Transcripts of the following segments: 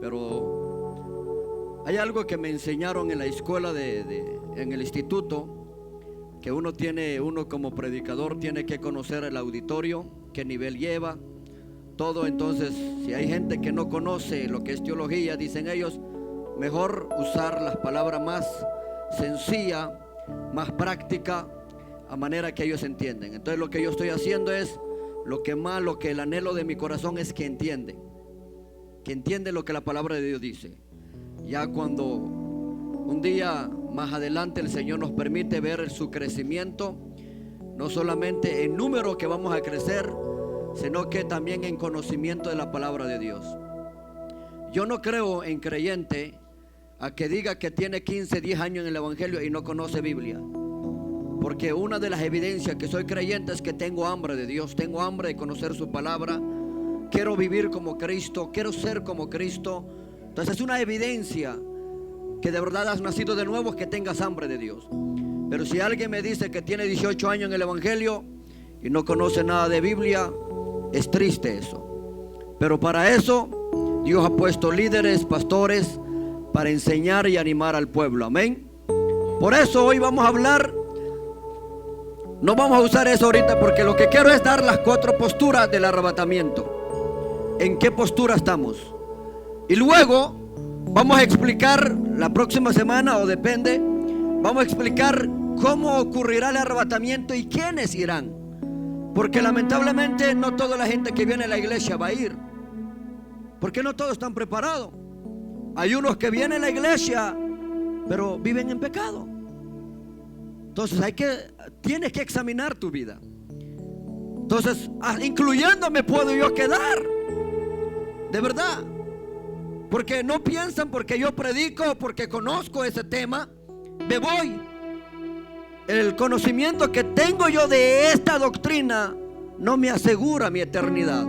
Pero hay algo que me enseñaron en la escuela en el instituto, que uno como predicador tiene que conocer el auditorio, qué nivel lleva, todo. Entonces, si hay gente que no conoce lo que es teología, dicen ellos, mejor usar las palabras más sencillas, más prácticas, a manera que ellos entienden. Entonces lo que yo estoy haciendo es, lo que el anhelo de mi corazón es que entienden lo que la palabra de Dios dice. Ya cuando un día más adelante el Señor nos permite ver su crecimiento, no solamente en número que vamos a crecer, sino que también en conocimiento de la palabra de Dios. Yo no creo en creyente a que diga que tiene 15, 10 años en el evangelio y no conoce Biblia. Porque una de las evidencias que soy creyente es que tengo hambre de Dios, tengo hambre de conocer su palabra, quiero vivir como Cristo, quiero ser como Cristo. Entonces es una evidencia que de verdad has nacido de nuevo, que tengas hambre de Dios. Pero si alguien me dice que tiene 18 años en el evangelio y no conoce nada de Biblia, es triste eso. Pero para eso Dios ha puesto líderes, pastores, para enseñar y animar al pueblo. Amén. Por eso hoy vamos a hablar. No vamos a usar eso ahorita, porque lo que quiero es dar las 4 posturas del arrebatamiento. ¿En qué postura estamos? Y luego vamos a explicar la próxima semana, o depende, vamos a explicar cómo ocurrirá el arrebatamiento y quiénes irán. Porque lamentablemente no toda la gente que viene a la iglesia va a ir, porque no todos están preparados. Hay unos que vienen a la iglesia pero viven en pecado. Entonces tienes que examinar tu vida. Entonces, incluyéndome puedo yo quedar, de verdad. Porque no piensan porque yo predico, porque conozco ese tema, me voy. El conocimiento que tengo yo de esta doctrina no me asegura mi eternidad.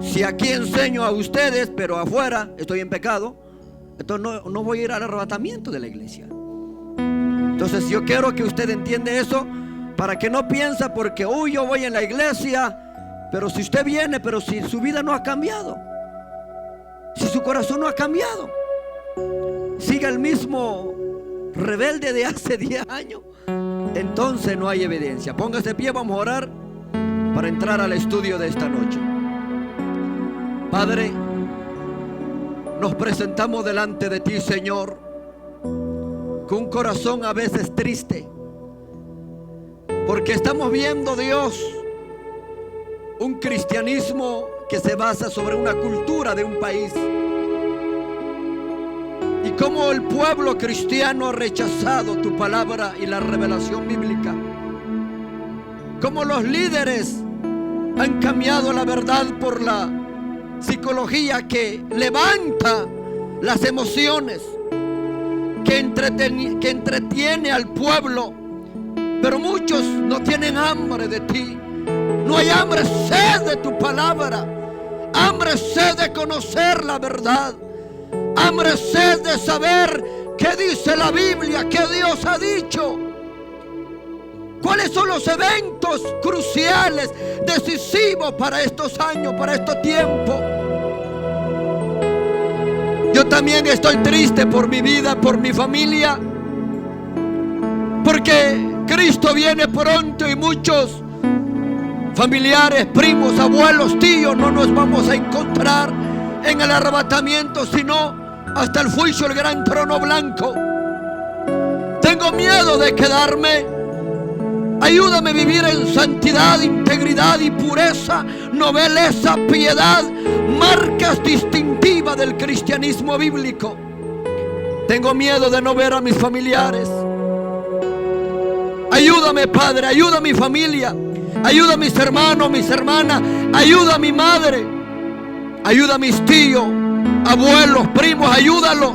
Si aquí enseño a ustedes, pero afuera estoy en pecado, entonces no voy a ir al arrebatamiento de la iglesia. Entonces yo quiero que usted entienda eso, para que no piense porque yo voy en la iglesia, pero si usted viene, pero si su vida no ha cambiado, si su corazón no ha cambiado, sigue el mismo rebelde de hace 10 años, entonces no hay evidencia. Póngase de pie, vamos a orar para entrar al estudio de esta noche. Padre, nos presentamos delante de ti, Señor, con un corazón a veces triste, porque estamos viendo, Dios, un cristianismo que se basa sobre una cultura de un país, y cómo el pueblo cristiano ha rechazado tu palabra y la revelación bíblica, cómo los líderes han cambiado la verdad por la psicología que levanta las emociones, que entretiene al pueblo, pero muchos no tienen hambre de ti. No hay hambre, sed de tu palabra, hambre, sed de conocer la verdad, hambre, sed de saber qué dice la Biblia, qué Dios ha dicho, cuáles son los eventos cruciales, decisivos para estos años, para estos tiempos. Yo también estoy triste por mi vida, por mi familia, porque Cristo viene pronto y muchos familiares, primos, abuelos, tíos no nos vamos a encontrar en el arrebatamiento, sino hasta el juicio, el gran trono blanco. Tengo miedo de quedarme. Ayúdame a vivir en santidad, integridad y pureza, nobleza, piedad, marcas distintivas del cristianismo bíblico. Tengo miedo de no ver a mis familiares. Ayúdame, Padre, ayuda a mi familia, ayuda a mis hermanos, mis hermanas, ayuda a mi madre, ayuda a mis tíos, abuelos, primos, ayúdalos.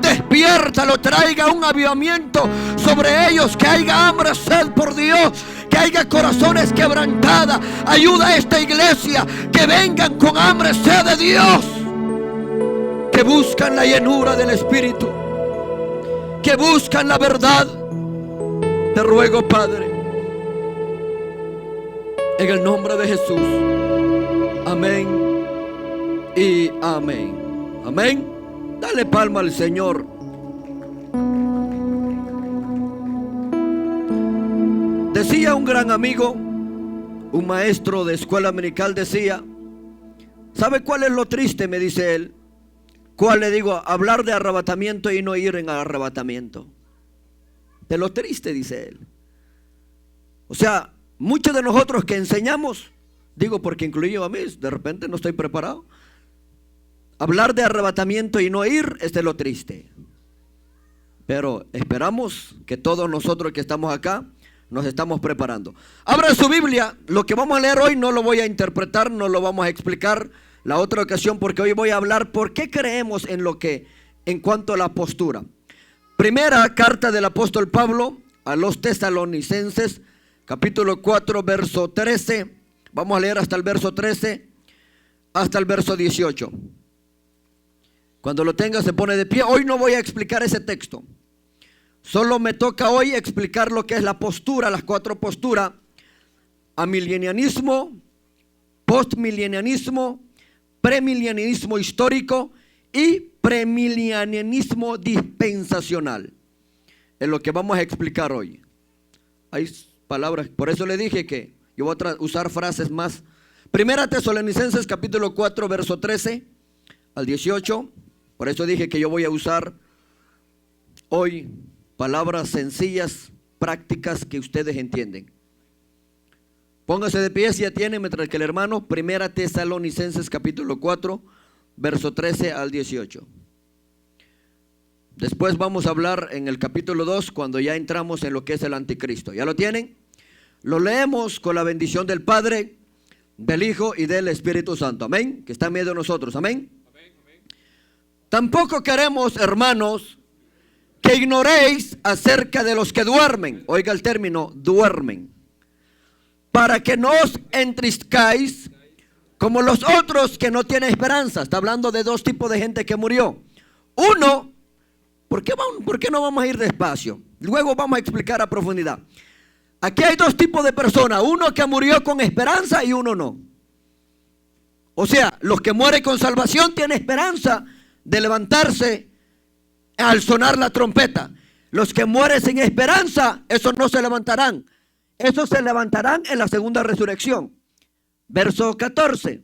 Despiértalo, traiga un avivamiento sobre ellos, que haya hambre, sed por Dios, que haya corazones quebrantados. Ayuda a esta iglesia, que vengan con hambre, sed de Dios, que buscan la llenura del Espíritu, que buscan la verdad. Te ruego, Padre, en el nombre de Jesús, amén y amén. Amén. Dale palma al Señor. Decía un gran amigo, un maestro de escuela dominical, decía: ¿sabe cuál es lo triste? Me dice él. ¿Cuál? Le digo: hablar de arrebatamiento y no ir en arrebatamiento. De lo triste, dice él. O sea, muchos de nosotros que enseñamos, digo porque incluyo a mí, de repente no estoy preparado. Hablar de arrebatamiento y no ir es de lo triste. Pero esperamos que todos nosotros que estamos acá nos estamos preparando. Abra su Biblia. Lo que vamos a leer hoy no lo voy a interpretar, no lo vamos a explicar la otra ocasión, porque hoy voy a hablar por qué creemos en cuanto a la postura. Primera carta del apóstol Pablo a los tesalonicenses, capítulo 4, verso 13. Vamos a leer hasta el verso 13 hasta el verso 18. Cuando lo tenga se pone de pie. Hoy no voy a explicar ese texto. Solo me toca hoy explicar lo que es la postura, las 4 posturas: amilenianismo, postmilenianismo, premilenianismo histórico y premilenianismo dispensacional. Es lo que vamos a explicar hoy. Hay palabras, por eso le dije que yo voy a usar frases más. Primera Tesalonicenses capítulo 4 verso 13 al 18. Por eso dije que yo voy a usar hoy palabras sencillas, prácticas, que ustedes entienden. Póngase de pie si ya tienen, mientras que el hermano. Primera Tesalonicenses capítulo 4 verso 13 al 18. Después vamos a hablar en el capítulo 2 cuando ya entramos en lo que es el anticristo. ¿Ya lo tienen? Lo leemos con la bendición del Padre, del Hijo y del Espíritu Santo. Amén. Que está en medio de nosotros. Amén. Tampoco queremos, hermanos, que ignoréis acerca de los que duermen. Oiga el término, duermen. Para que no os entristezcáis como los otros que no tienen esperanza. Está hablando de 2 tipos de gente que murió. Uno, ¿por qué no vamos a ir despacio? Luego vamos a explicar a profundidad. Aquí hay 2 tipos de personas. Uno que murió con esperanza y uno no. O sea, los que mueren con salvación tienen esperanza de levantarse al sonar la trompeta. Los que mueren sin esperanza, esos no se levantarán. Esos se levantarán en la segunda resurrección. Verso 14.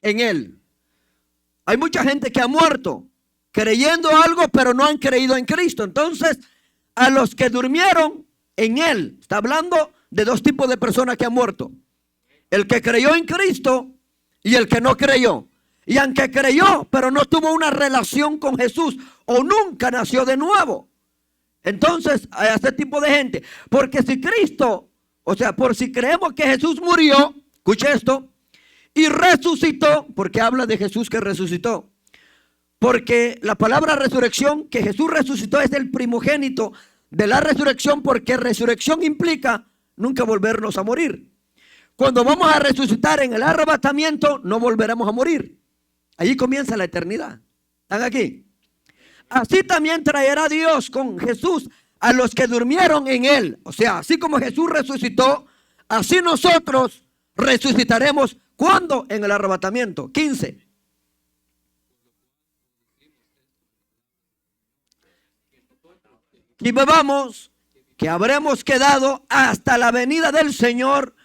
En él. Hay mucha gente que ha muerto creyendo algo, pero no han creído en Cristo. Entonces, a los que durmieron en él, está hablando de 2 tipos de personas que han muerto: el que creyó en Cristo y el que no creyó. Y aunque creyó, pero no tuvo una relación con Jesús, o nunca nació de nuevo, entonces a este tipo de gente, porque si Cristo, o sea, por si creemos que Jesús murió, escuche esto, y resucitó, porque habla de Jesús que resucitó, porque la palabra resurrección, que Jesús resucitó, es el primogénito de la resurrección, porque resurrección implica nunca volvernos a morir. Cuando vamos a resucitar en el arrebatamiento, no volveremos a morir. Allí comienza la eternidad. ¿Están aquí? Así también traerá Dios con Jesús a los que durmieron en él. O sea, así como Jesús resucitó, así nosotros resucitaremos. ¿Cuándo? En el arrebatamiento. 15. Y bebamos que habremos quedado hasta la venida del Señor,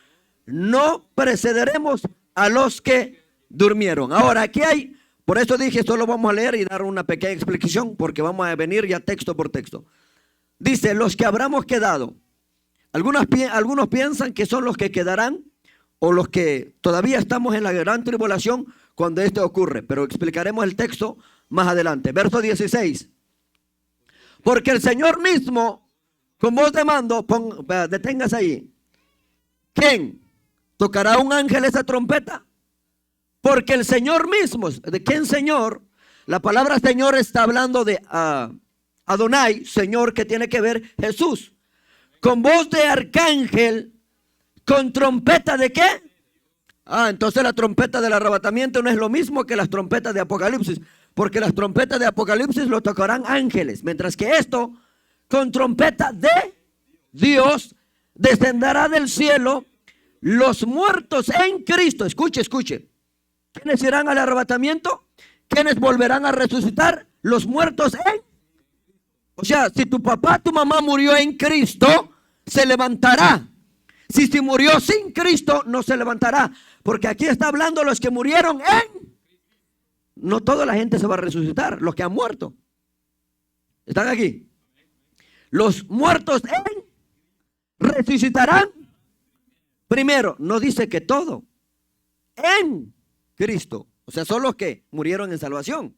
no precederemos a los que durmieron. Ahora aquí hay, por eso dije, solo vamos a leer y dar una pequeña explicación, porque vamos a venir ya texto por texto. Dice, los que habremos quedado. Algunos piensan que son los que quedarán, o los que todavía estamos en la gran tribulación cuando esto ocurre, pero explicaremos el texto más adelante. Verso 16. Porque el Señor mismo, con voz de mando, deténgase ahí. ¿Quién? ¿Tocará un ángel esa trompeta? Porque el Señor mismo, ¿de quién Señor? La palabra Señor está hablando de Adonai, Señor, que tiene que ver Jesús. Con voz de arcángel, con trompeta de ¿qué? Entonces la trompeta del arrebatamiento no es lo mismo que las trompetas de Apocalipsis, porque las trompetas de Apocalipsis lo tocarán ángeles, mientras que esto, con trompeta de Dios, descenderá del cielo, los muertos en Cristo. Escuche, escuche. ¿Quiénes irán al arrebatamiento? ¿Quiénes volverán a resucitar? Los muertos en. O sea, si tu papá, tu mamá murió en Cristo, se levantará. Si murió sin Cristo, no se levantará. Porque aquí está hablando los que murieron en. No toda la gente se va a resucitar, los que han muerto. ¿Están aquí? Los muertos en resucitarán primero. No dice que todo. En Cristo. O sea, son los que murieron en salvación.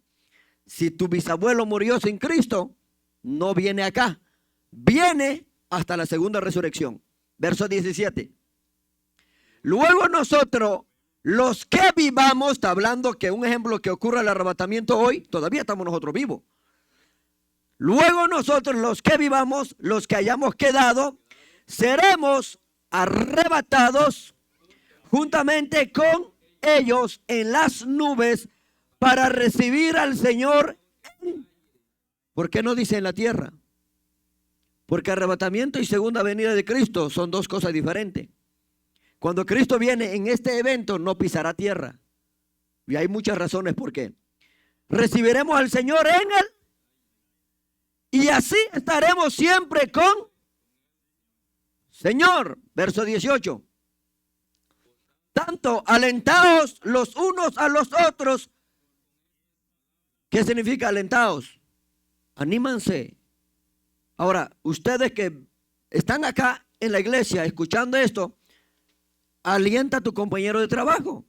Si tu bisabuelo murió sin Cristo, no viene acá. Viene hasta la segunda resurrección. Verso 17. Luego nosotros, los que vivamos, está hablando que un ejemplo que ocurre al arrebatamiento hoy, todavía estamos nosotros vivos. Luego nosotros, los que vivamos, los que hayamos quedado, seremos arrebatados juntamente con ellos en las nubes para recibir al Señor. ¿Por qué no dice en la tierra? Porque arrebatamiento y segunda venida de Cristo son dos cosas diferentes. Cuando Cristo viene en este evento no pisará tierra. Y hay muchas razones por qué. Recibiremos al Señor en él. Y así estaremos siempre con Señor. Verso 18. Tanto alentaos los unos a los otros. ¿Qué significa alentaos? Anímanse. Ahora, ustedes que están acá en la iglesia escuchando esto, alienta a tu compañero de trabajo.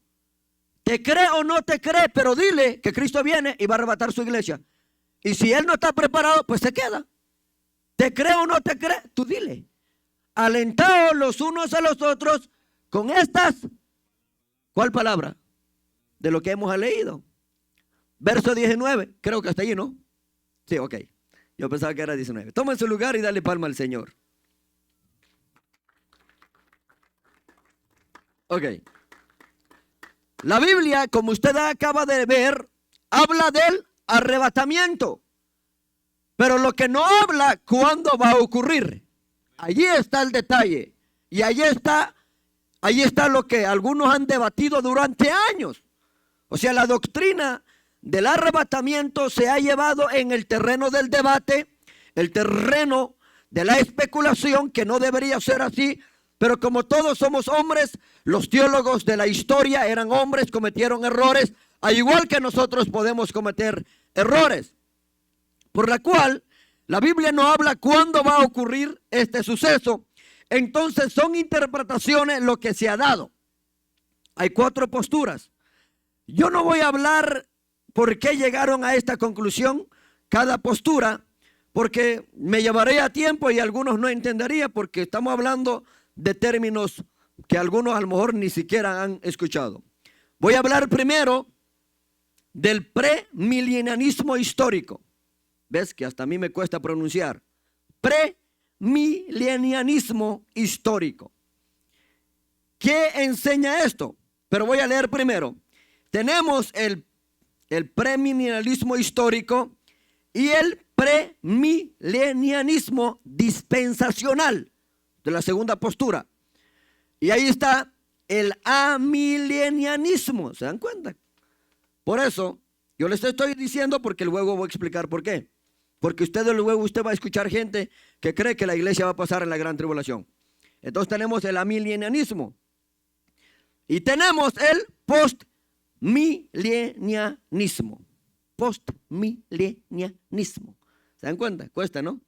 Te cree o no te cree, pero dile que Cristo viene y va a arrebatar su iglesia. Y si él no está preparado, pues se queda. ¿Te cree o no te cree? Tú dile. Alentaos los unos a los otros con estas. ¿Cuál palabra? De lo que hemos leído. Verso 19. Creo que hasta allí, ¿no? Sí, ok. Yo pensaba que era 19. Toma su lugar y dale palma al Señor. Ok. La Biblia, como usted acaba de ver, habla del arrebatamiento. Pero lo que no habla, ¿cuándo va a ocurrir? Allí está el detalle. Y allí está lo que algunos han debatido durante años. O sea, la doctrina del arrebatamiento se ha llevado en el terreno del debate, el terreno de la especulación, que no debería ser así, pero como todos somos hombres, los teólogos de la historia eran hombres, cometieron errores, al igual que nosotros podemos cometer errores, por la cual la Biblia no habla cuándo va a ocurrir este suceso. Entonces son interpretaciones lo que se ha dado. Hay 4 posturas. Yo no voy a hablar por qué llegaron a esta conclusión cada postura, porque me llevaría a tiempo y algunos no entendería, porque estamos hablando de términos que algunos a lo mejor ni siquiera han escuchado. Voy a hablar primero del premilenianismo histórico. ¿Ves que hasta a mí me cuesta pronunciar? Premilenianismo histórico. ¿Qué enseña esto? Pero voy a leer primero. Tenemos el premilenianismo histórico y el premilenianismo dispensacional, de la segunda postura. Y ahí está el amilenianismo. ¿Se dan cuenta? Por eso yo les estoy diciendo, porque luego voy a explicar por qué. Porque usted va a escuchar gente que cree que la iglesia va a pasar en la gran tribulación. Entonces tenemos el amilenianismo y tenemos el postmilenianismo. Postmilenianismo. ¿Se dan cuenta? Cuesta, ¿no?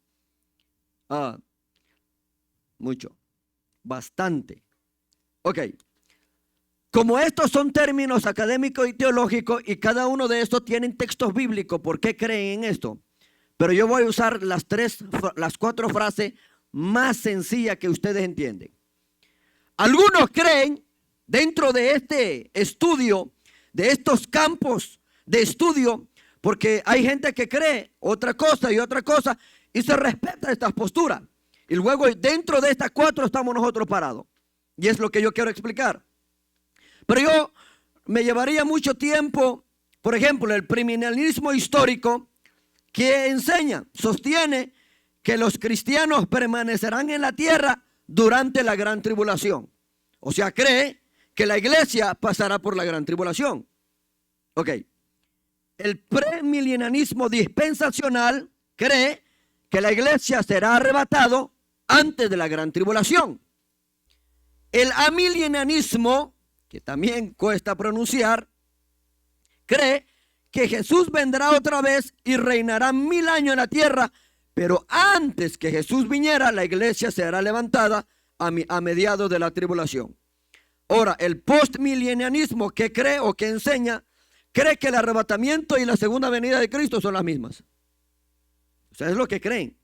Mucho. Bastante. Ok. Como estos son términos académicos y teológicos, y cada uno de estos tienen textos bíblicos, ¿por qué creen en esto? Pero yo voy a usar las 4 frases más sencillas que ustedes entienden. Algunos creen, dentro de este estudio, de estos campos de estudio, porque hay gente que cree otra cosa y otra cosa, y se respeta estas posturas. Y luego dentro de estas 4 estamos nosotros parados. Y es lo que yo quiero explicar. Pero yo me llevaría mucho tiempo. Por ejemplo, el premilenianismo histórico, que enseña, sostiene que los cristianos permanecerán en la tierra durante la gran tribulación. O sea, cree que la iglesia pasará por la gran tribulación. Ok. El premilenianismo dispensacional cree que la iglesia será arrebatado antes de la gran tribulación. El amilenianismo, que también cuesta pronunciar, cree que Jesús vendrá otra vez y reinará 1000 años en la tierra, pero antes que Jesús viniera, la iglesia será levantada a mediados de la tribulación. Ahora, el postmilenianismo que cree o que enseña, cree que el arrebatamiento y la segunda venida de Cristo son las mismas. O sea, es lo que creen.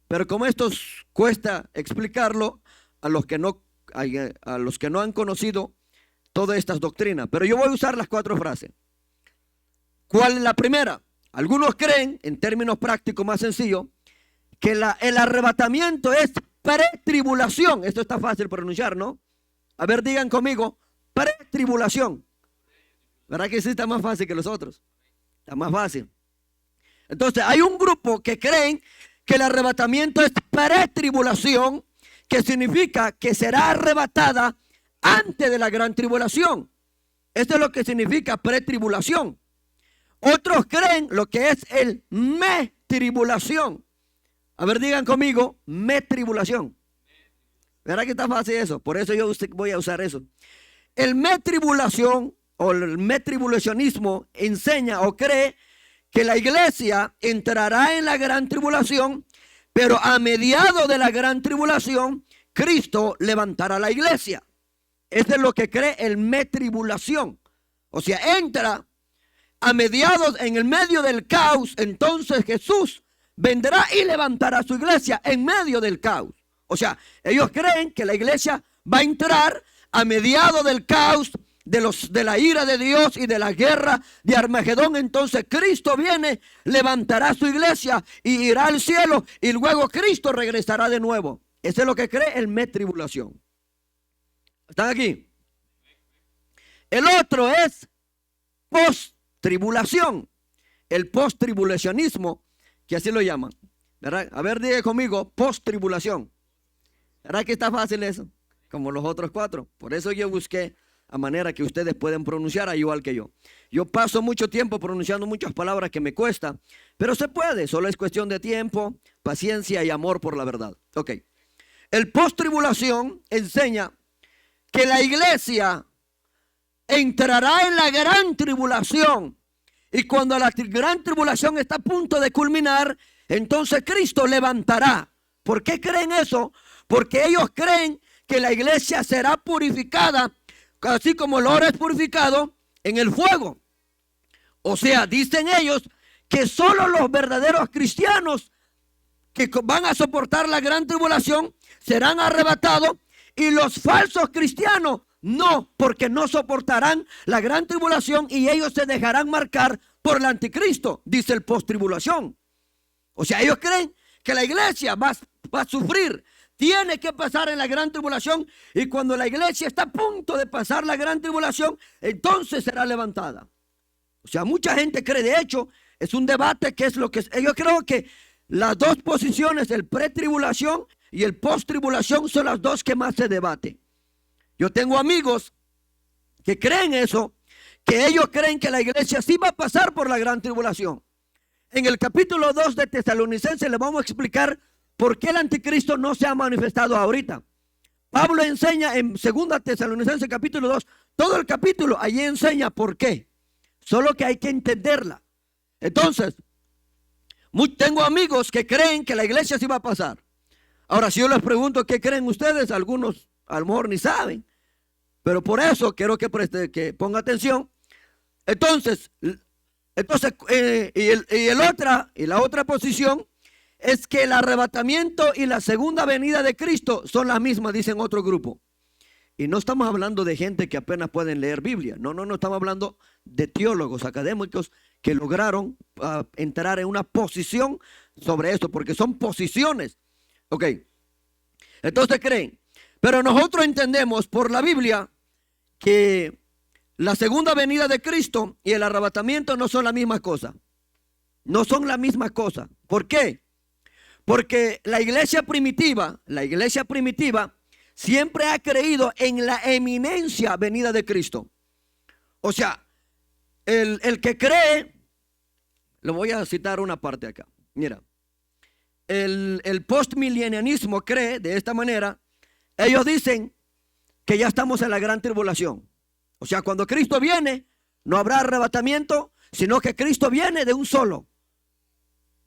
Pero como esto cuesta explicarlo a los que no han conocido todas estas doctrinas. Pero yo voy a usar las 4 frases. ¿Cuál es la primera? Algunos creen, en términos prácticos más sencillos, que el arrebatamiento es pretribulación. Esto está fácil pronunciar, ¿no? A ver, digan conmigo, pretribulación. ¿Verdad que sí está más fácil que los otros? Está más fácil. Entonces, hay un grupo que creen que el arrebatamiento es pretribulación, que significa que será arrebatada antes de la gran tribulación. Esto es lo que significa pretribulación. Otros creen lo que es el metribulación. A ver, digan conmigo, metribulación. ¿Verdad que está fácil eso? Por eso yo voy a usar eso. El metribulación o el metribulacionismo enseña o cree que la iglesia entrará en la gran tribulación, pero a mediados de la gran tribulación, Cristo levantará la iglesia. Eso es lo que cree el metribulación. O sea, entra a mediados, en el medio del caos, entonces Jesús vendrá y levantará su iglesia en medio del caos. O sea, ellos creen que la iglesia va a entrar a mediados del caos, de la ira de Dios y de la guerra de Armagedón. Entonces Cristo viene, levantará su iglesia y irá al cielo, y luego Cristo regresará de nuevo. Eso es lo que cree el metribulación. ¿Están aquí? El otro es post-tribulación. El post-tribulacionismo, que así lo llaman, ¿verdad? A ver, diga conmigo, post-tribulación. ¿Verdad que está fácil eso? Como los otros 4. Por eso yo busqué a manera que ustedes pueden pronunciar igual que yo. Yo paso mucho tiempo pronunciando muchas palabras que me cuesta, pero se puede, solo es cuestión de tiempo, paciencia y amor por la verdad. Ok. El post-tribulación enseña que la iglesia entrará en la gran tribulación, y cuando la gran tribulación está a punto de culminar, entonces Cristo levantará. ¿Por qué creen eso? Porque ellos creen que la iglesia será purificada, así como el oro es purificado en el fuego. O sea, dicen ellos que solo los verdaderos cristianos que van a soportar la gran tribulación serán arrebatados, y los falsos cristianos no, porque no soportarán la gran tribulación y ellos se dejarán marcar por el anticristo, dice el post-tribulación. O sea, ellos creen que la iglesia va a sufrir, tiene que pasar en la gran tribulación, y cuando la iglesia está a punto de pasar la gran tribulación, entonces será levantada. O sea, mucha gente cree, de hecho, es un debate que es lo que es. Yo creo que las dos posiciones, el pretribulación y el post-tribulación, son las dos que más se debaten. Yo tengo amigos que creen eso, que ellos creen que la iglesia sí va a pasar por la gran tribulación. En el capítulo 2 de Tesalonicenses le vamos a explicar por qué el anticristo no se ha manifestado ahorita. Pablo enseña en 2 Tesalonicenses capítulo 2, todo el capítulo, allí enseña por qué. Solo que hay que entenderla. Entonces, tengo amigos que creen que la iglesia sí va a pasar. Ahora, si yo les pregunto qué creen ustedes, algunos a lo mejor ni saben, pero por eso quiero que ponga atención. Entonces la otra posición es que el arrebatamiento y la segunda venida de Cristo son las mismas, dicen otro grupo. Y no estamos hablando de gente que apenas pueden leer Biblia. No, estamos hablando de teólogos académicos que lograron entrar en una posición sobre esto, porque son posiciones. Ok. Entonces creen. Pero nosotros entendemos por la Biblia que la segunda venida de Cristo y el arrebatamiento no son la misma cosa. No son la misma cosa. ¿Por qué? Porque la iglesia primitiva siempre ha creído en la eminencia venida de Cristo. O sea, el que cree, lo voy a citar una parte acá. Mira, el postmilenianismo cree de esta manera. Ellos dicen que ya estamos en la gran tribulación. O sea, cuando Cristo viene, no habrá arrebatamiento, sino que Cristo viene de un solo.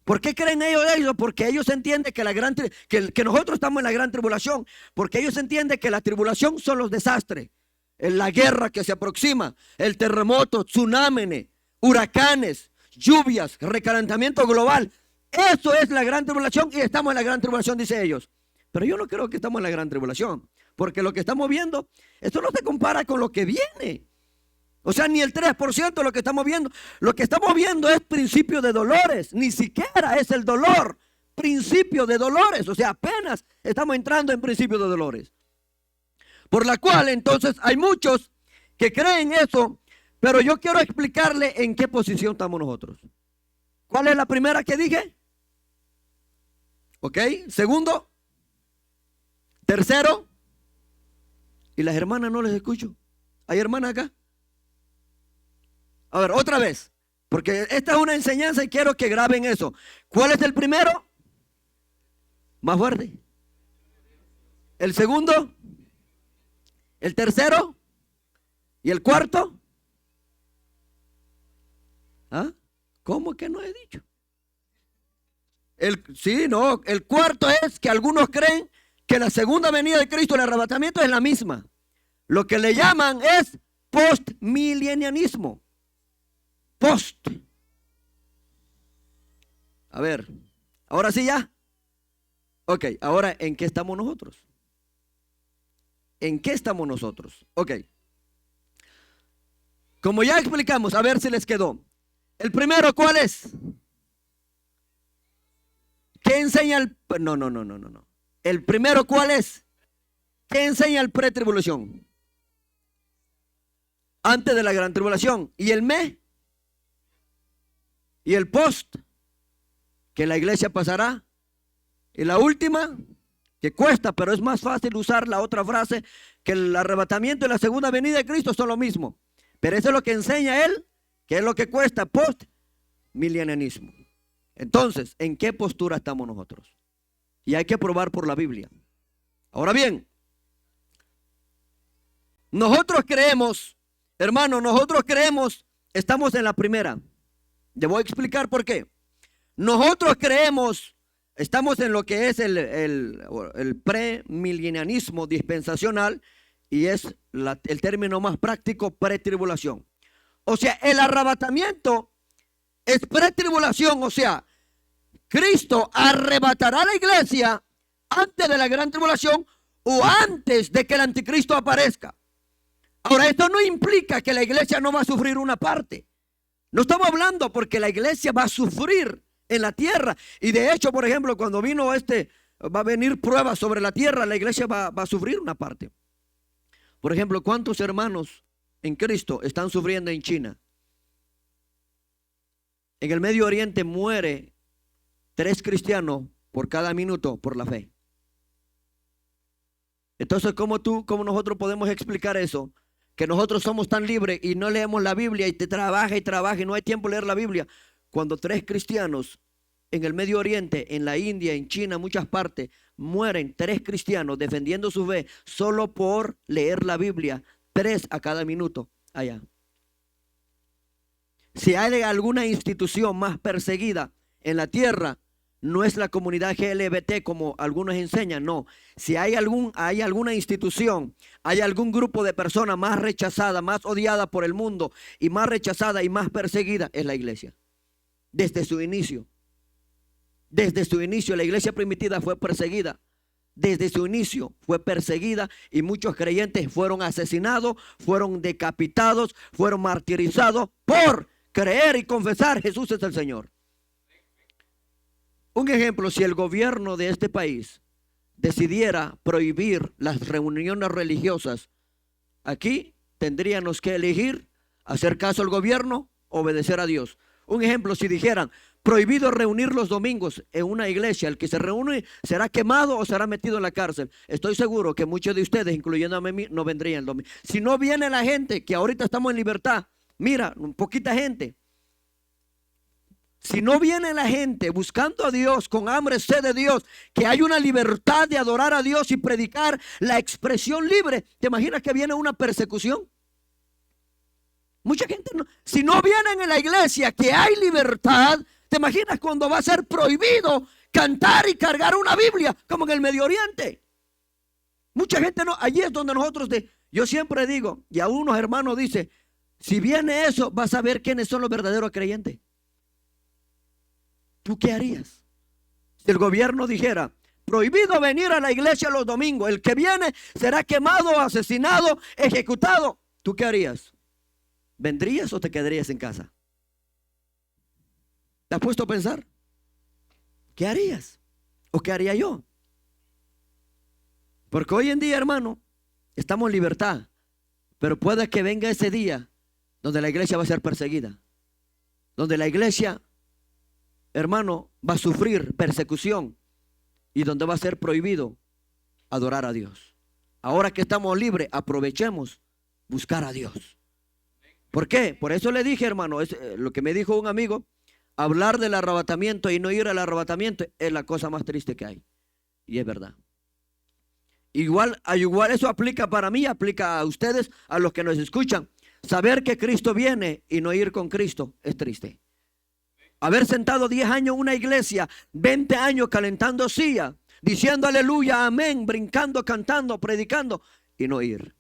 ¿Por qué creen ellos eso? Porque ellos entienden que nosotros estamos en la gran tribulación. Porque ellos entienden que la tribulación son los desastres. La guerra que se aproxima, el terremoto, tsunamis, huracanes, lluvias, recalentamiento global. Eso es la gran tribulación y estamos en la gran tribulación, dice ellos. Pero yo no creo que estamos en la gran tribulación. Porque lo que estamos viendo, esto no se compara con lo que viene. O sea, ni el 3% de lo que estamos viendo. Lo que estamos viendo es principio de dolores. Ni siquiera es el dolor. Principio de dolores. O sea, apenas estamos entrando en principio de dolores. Por la cual, entonces, hay muchos que creen eso. Pero yo quiero explicarle en qué posición estamos nosotros. ¿Cuál es la primera que dije? ¿Ok? Segundo. Tercero. Y las hermanas no les escucho. ¿Hay hermanas acá? A ver, otra vez. Porque esta es una enseñanza y quiero que graben eso. ¿Cuál es el primero? Más fuerte. ¿El segundo? ¿El tercero? ¿Y el cuarto? ¿Ah? ¿Cómo que no he dicho? El cuarto es que algunos creen que la segunda venida de Cristo, el arrebatamiento, es la misma. Lo que le llaman es postmilenianismo. A ver, ahora sí ya. Ok, ahora ¿en qué estamos nosotros? ¿En qué estamos nosotros? Ok. Como ya explicamos, a ver si les quedó. El primero, ¿cuál es? ¿Qué enseña el... No. El primero, ¿cuál es? ¿Qué enseña el pretribulación? Antes de la gran tribulación. ¿Y el me? ¿Y el post? Que la iglesia pasará. Y la última, que cuesta, pero es más fácil usar la otra frase, que el arrebatamiento y la segunda venida de Cristo son lo mismo. Pero eso es lo que enseña él, que es lo que cuesta post-milenianismo. Entonces, ¿en qué postura estamos nosotros? Y hay que probar por la Biblia. Ahora bien, nosotros creemos, hermano, estamos en la primera. Le voy a explicar por qué. Nosotros creemos, estamos en lo que es el premilenianismo dispensacional y es el término más práctico, pretribulación. O sea, el arrebatamiento es pretribulación, o sea, Cristo arrebatará a la iglesia antes de la gran tribulación o antes de que el anticristo aparezca. Ahora, esto no implica que la iglesia no va a sufrir una parte. No estamos hablando porque la iglesia va a sufrir en la tierra. Y de hecho, por ejemplo, cuando va a venir pruebas sobre la tierra, la iglesia va a sufrir una parte. Por ejemplo, ¿cuántos hermanos en Cristo están sufriendo en China? En el Medio Oriente muere 3 cristianos por cada minuto por la fe. Entonces, ¿cómo nosotros podemos explicar eso? Que nosotros somos tan libres y no leemos la Biblia y te trabaja y no hay tiempo de leer la Biblia. Cuando 3 cristianos en el Medio Oriente, en la India, en China, en muchas partes, mueren 3 cristianos defendiendo su fe solo por leer la Biblia, 3 a cada minuto allá. Si hay alguna institución más perseguida en la tierra, no es la comunidad LGBT como algunos enseñan, no. Si hay alguna institución, hay algún grupo de personas más rechazada, más odiada por el mundo y más rechazada y más perseguida, es la iglesia. Desde su inicio la iglesia primitiva fue perseguida. Desde su inicio fue perseguida y muchos creyentes fueron asesinados, fueron decapitados, fueron martirizados por creer y confesar Jesús es el Señor. Un ejemplo, si el gobierno de este país decidiera prohibir las reuniones religiosas, aquí tendríamos que elegir hacer caso al gobierno, obedecer a Dios. Un ejemplo, si dijeran, Prohibido reunir los domingos en una iglesia. El que se reúne será quemado o será metido en la cárcel. Estoy seguro que muchos de ustedes, incluyéndome a mí, no vendrían el domingo. Si no viene la gente, que ahorita estamos en libertad, mira, poquita gente. Si no viene la gente buscando a Dios, con hambre, sed de Dios, que hay una libertad de adorar a Dios y predicar la expresión libre, ¿te imaginas que viene una persecución? Mucha gente no. Si no vienen en la iglesia que hay libertad, ¿te imaginas cuando va a ser prohibido cantar y cargar una Biblia como en el Medio Oriente? Mucha gente no. Allí es donde nosotros, yo siempre digo, y a unos hermanos dice, si viene eso, vas a ver quiénes son los verdaderos creyentes. ¿Tú qué harías? Si el gobierno dijera, prohibido venir a la iglesia los domingos, el que viene será quemado, asesinado, ejecutado, ¿tú qué harías? ¿Vendrías o te quedarías en casa? ¿Te has puesto a pensar? ¿Qué harías? ¿O qué haría yo? Porque hoy en día, hermano, estamos en libertad, pero puede que venga ese día donde la iglesia va a ser perseguida, donde la iglesia, hermano, va a sufrir persecución y donde va a ser prohibido adorar a Dios. Ahora que estamos libres, aprovechemos buscar a Dios. ¿Por qué? Por eso le dije, hermano, es lo que me dijo un amigo, hablar del arrebatamiento y no ir al arrebatamiento es la cosa más triste que hay. Y es verdad. Igual eso aplica para mí, aplica a ustedes, a los que nos escuchan. Saber que Cristo viene y no ir con Cristo es triste. Haber sentado 10 años en una iglesia, 20 años calentando silla, diciendo aleluya, amén, brincando, cantando, predicando y no ir.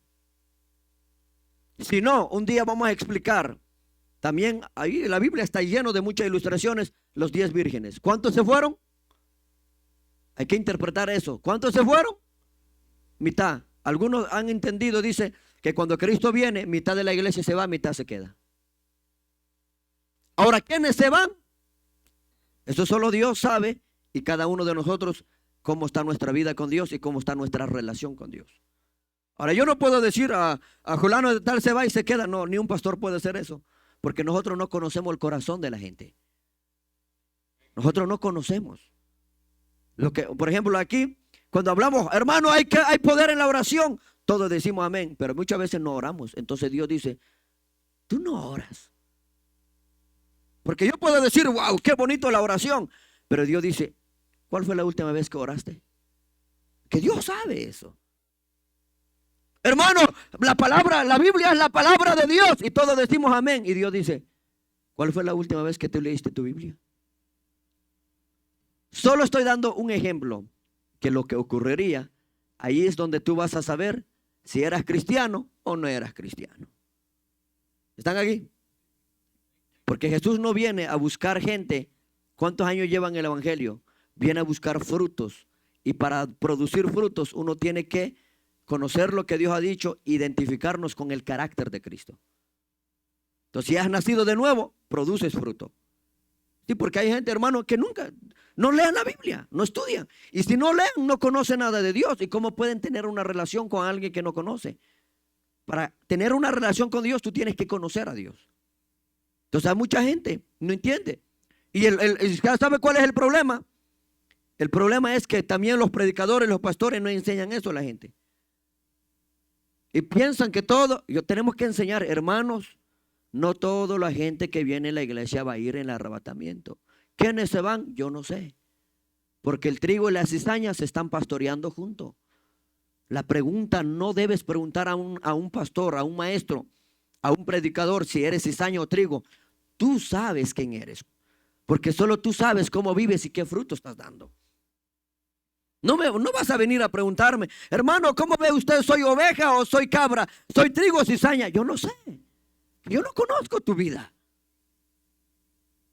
Si no, un día vamos a explicar. También ahí la Biblia está lleno de muchas ilustraciones, los 10 vírgenes. ¿Cuántos se fueron? Hay que interpretar eso. ¿Cuántos se fueron? Mitad. Algunos han entendido, dice, que cuando Cristo viene, mitad de la iglesia se va, mitad se queda. Ahora, ¿quiénes se van? Eso solo Dios sabe, y cada uno de nosotros cómo está nuestra vida con Dios y cómo está nuestra relación con Dios. Ahora, yo no puedo decir a fulano de tal se va y se queda. No, ni un pastor puede hacer eso, porque nosotros no conocemos el corazón de la gente. Nosotros no conocemos. Lo que, por ejemplo, aquí, cuando hablamos, hermano, hay poder en la oración, todos decimos amén, pero muchas veces no oramos. Entonces Dios dice, tú no oras. Porque yo puedo decir, wow, qué bonito la oración, pero Dios dice, ¿cuál fue la última vez que oraste? Que Dios sabe eso. Hermano, la Biblia es la palabra de Dios y todos decimos amén. Y Dios dice, ¿cuál fue la última vez que tú leíste tu Biblia? Solo estoy dando un ejemplo, que lo que ocurriría, ahí es donde tú vas a saber si eras cristiano o no eras cristiano. ¿Están aquí? Porque Jesús no viene a buscar gente. ¿Cuántos años llevan el evangelio? Viene a buscar frutos. Y para producir frutos uno tiene que conocer lo que Dios ha dicho, identificarnos con el carácter de Cristo. Entonces, si has nacido de nuevo, produces fruto. Sí, porque hay gente, hermano, que nunca, no leen la Biblia, no estudian. Y si no leen, no conocen nada de Dios. ¿Y cómo pueden tener una relación con alguien que no conoce? Para tener una relación con Dios, tú tienes que conocer a Dios. Entonces, hay mucha gente, no entiende. Y ¿sabe cuál es el problema? El problema es que también los predicadores, los pastores no enseñan eso a la gente. Y piensan que tenemos que enseñar, hermanos, no toda la gente que viene a la iglesia va a ir en el arrebatamiento. ¿Quiénes se van? Yo no sé. Porque el trigo y la cizaña se están pastoreando juntos. La pregunta no debes preguntar a un pastor, a un maestro, a un predicador si eres cizaña o trigo. Tú sabes quién eres. Porque solo tú sabes cómo vives y qué fruto estás dando. No vas a venir a preguntarme, hermano, ¿cómo ve usted? ¿Soy oveja o soy cabra? ¿Soy trigo o cizaña? Yo no sé. Yo no conozco tu vida.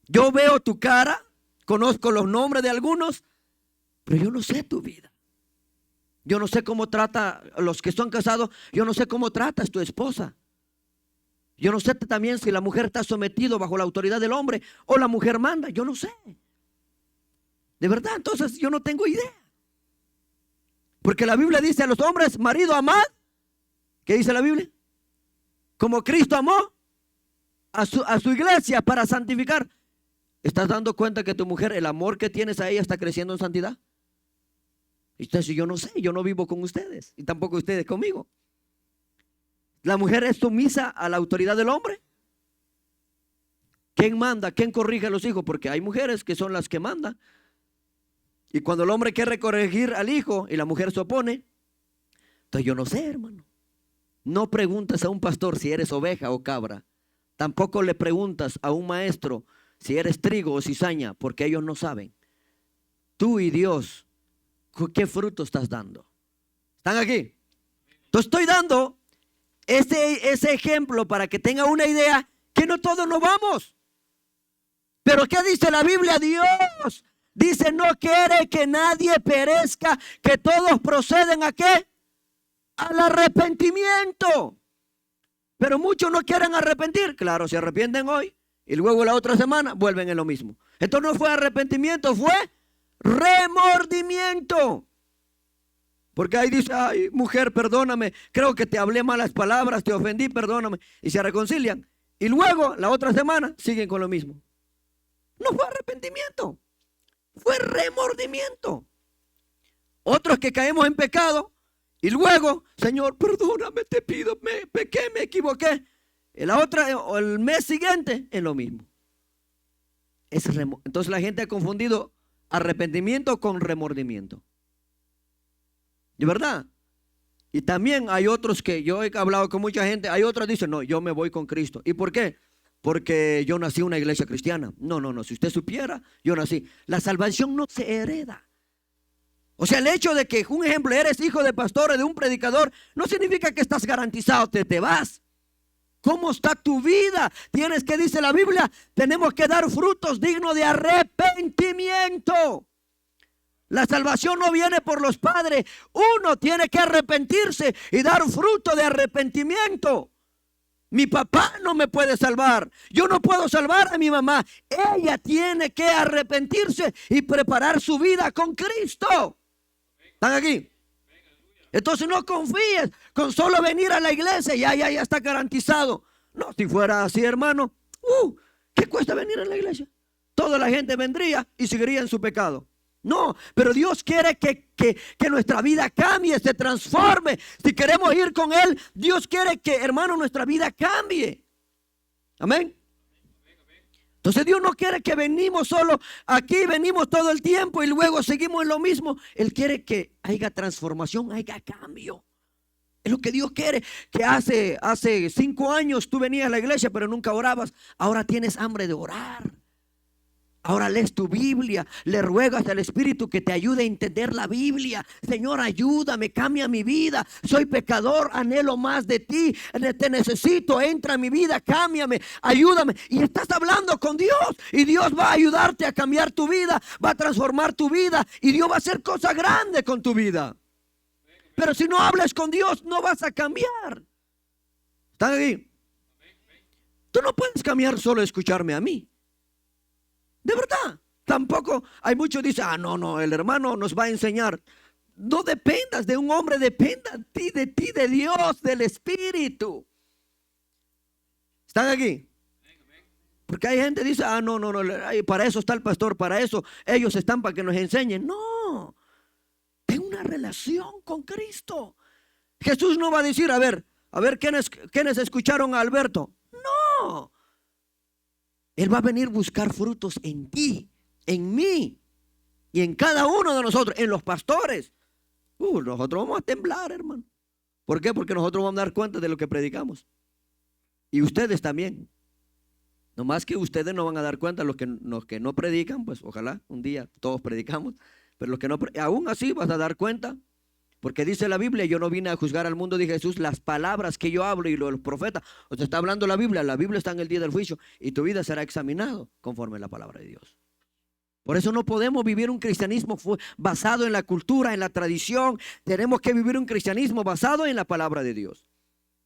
Yo veo tu cara, conozco los nombres de algunos, pero yo no sé tu vida. Yo no sé cómo trata a los que son casados. Yo no sé cómo tratas tu esposa. Yo no sé también si la mujer está sometida bajo la autoridad del hombre o la mujer manda. Yo no sé. De verdad, entonces yo no tengo idea. Porque la Biblia dice a los hombres, marido, amad. ¿Qué dice la Biblia? Como Cristo amó a su iglesia para santificar. ¿Estás dando cuenta que tu mujer, el amor que tienes a ella está creciendo en santidad? Entonces yo no sé, yo no vivo con ustedes y tampoco ustedes conmigo. La mujer es sumisa a la autoridad del hombre. ¿Quién manda? ¿Quién corrige a los hijos? Porque hay mujeres que son las que mandan. Y cuando el hombre quiere corregir al hijo y la mujer se opone, entonces yo no sé, hermano. No preguntas a un pastor si eres oveja o cabra. Tampoco le preguntas a un maestro si eres trigo o cizaña, porque ellos no saben. Tú y Dios, ¿qué fruto estás dando? ¿Están aquí? Entonces estoy dando ese ejemplo para que tenga una idea que no todos nos vamos. Pero ¿qué dice la Biblia? Dios dice: no quiere que nadie perezca, que todos proceden ¿a qué? Al arrepentimiento. Pero muchos no quieren arrepentir. Claro, se arrepienten hoy y luego la otra semana vuelven en lo mismo. Entonces no fue arrepentimiento, fue remordimiento. Porque ahí dice: ay, mujer, perdóname, creo que te hablé malas palabras, te ofendí, perdóname. Y se reconcilian. Y luego la otra semana siguen con lo mismo. No fue arrepentimiento, fue remordimiento. Otros que caemos en pecado y luego: Señor, perdóname, te pido, me pequé, me equivoqué. Y la otra, o el mes siguiente, es lo mismo. Entonces la gente ha confundido arrepentimiento con remordimiento. ¿De verdad? Y también hay otros que yo he hablado con mucha gente. Hay otros que dicen: no, yo me voy con Cristo. ¿Y por qué? Porque yo nací en una iglesia cristiana. No, si usted supiera, yo nací. La salvación no se hereda. O sea, el hecho de que, un ejemplo, eres hijo de pastor o de un predicador, no significa que estás garantizado, te vas. ¿Cómo está tu vida? Tienes que, dice la Biblia, tenemos que dar frutos dignos de arrepentimiento. La salvación no viene por los padres. Uno tiene que arrepentirse y dar fruto de arrepentimiento. Mi papá no me puede salvar. Yo no puedo salvar a mi mamá. Ella tiene que arrepentirse y preparar su vida con Cristo. ¿Están aquí? Entonces no confíes con solo venir a la iglesia. Ya está garantizado. No, si fuera así, hermano, ¿qué cuesta venir a la iglesia? Toda la gente vendría y seguiría en su pecado. No, pero Dios quiere que nuestra vida cambie, se transforme. Si queremos ir con Él, Dios quiere que, hermano, nuestra vida cambie. Amén. Entonces Dios no quiere que venimos solo aquí, venimos todo el tiempo y luego seguimos en lo mismo. Él quiere que haya transformación, haya cambio. Es lo que Dios quiere. Que hace 5 años tú venías a la iglesia pero nunca orabas. Ahora tienes hambre de orar. Ahora lees tu Biblia, le ruegas al Espíritu que te ayude a entender la Biblia. Señor, ayúdame, cambia mi vida. Soy pecador, anhelo más de ti. Te necesito, entra en mi vida, cámbiame, ayúdame. Y estás hablando con Dios y Dios va a ayudarte a cambiar tu vida, va a transformar tu vida y Dios va a hacer cosas grandes con tu vida. Pero si no hablas con Dios, no vas a cambiar. ¿Están aquí? Tú no puedes cambiar solo escucharme a mí. De verdad, tampoco hay muchos que dicen: no, el hermano nos va a enseñar. No dependas de un hombre, dependa de ti, de Dios, del Espíritu. ¿Están aquí? Porque hay gente que dice: no, para eso está el pastor, para eso ellos están para que nos enseñen. No, ten una relación con Cristo. Jesús no va a decir: a ver, ¿quiénes escucharon a Alberto? No. Él va a venir a buscar frutos en ti, en mí y en cada uno de nosotros, en los pastores. Nosotros vamos a temblar, hermano. ¿Por qué? Porque nosotros vamos a dar cuenta de lo que predicamos. Y ustedes también. Nomás que ustedes no van a dar cuenta, los que no predican, pues ojalá un día todos predicamos. Pero los que no, aún así vas a dar cuenta. Porque dice la Biblia: yo no vine a juzgar al mundo, dice Jesús, las palabras que yo hablo y los profetas. O sea, está hablando la Biblia está en el día del juicio y tu vida será examinado conforme a la palabra de Dios. Por eso no podemos vivir un cristianismo basado en la cultura, en la tradición. Tenemos que vivir un cristianismo basado en la palabra de Dios.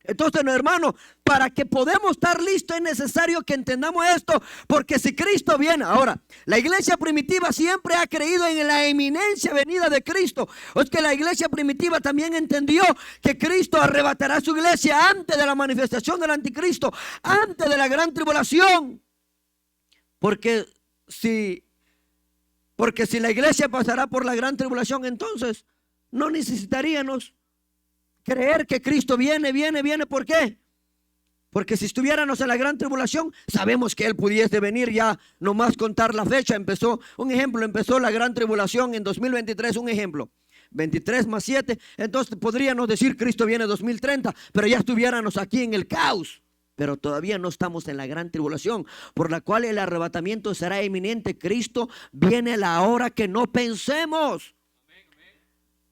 Entonces, hermano, para que podamos estar listos es necesario que entendamos esto, porque si Cristo viene, ahora, la iglesia primitiva siempre ha creído en la inminencia venida de Cristo. Es que la iglesia primitiva también entendió que Cristo arrebatará su iglesia antes de la manifestación del anticristo, antes de la gran tribulación, porque si, porque si la iglesia pasará por la gran tribulación, entonces no necesitaríamos creer que Cristo viene. ¿Por qué? Porque si estuviéramos en la gran tribulación, sabemos que Él pudiese venir ya, nomás contar la fecha. Empezó la gran tribulación en 2023, un ejemplo. 23 más 7, entonces podríamos decir Cristo viene 2030, pero ya estuviéramos aquí en el caos. Pero todavía no estamos en la gran tribulación, por la cual el arrebatamiento será inminente. Cristo viene a la hora que no pensemos.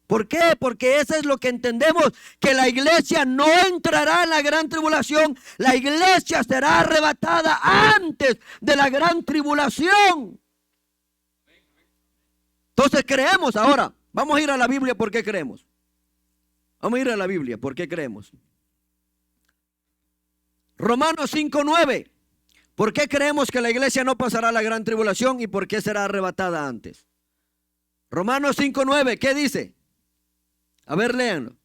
¿Por qué? Porque eso es lo que entendemos, que la iglesia no entrará en la gran tribulación. La iglesia será arrebatada antes de la gran tribulación. Entonces creemos ahora. Vamos a ir a la Biblia, ¿por qué creemos? Vamos a ir a la Biblia, ¿por qué creemos? Romanos 5:9. ¿Por qué creemos que la iglesia no pasará la gran tribulación y por qué será arrebatada antes? Romanos 5:9, ¿qué dice? A ver, léanlo.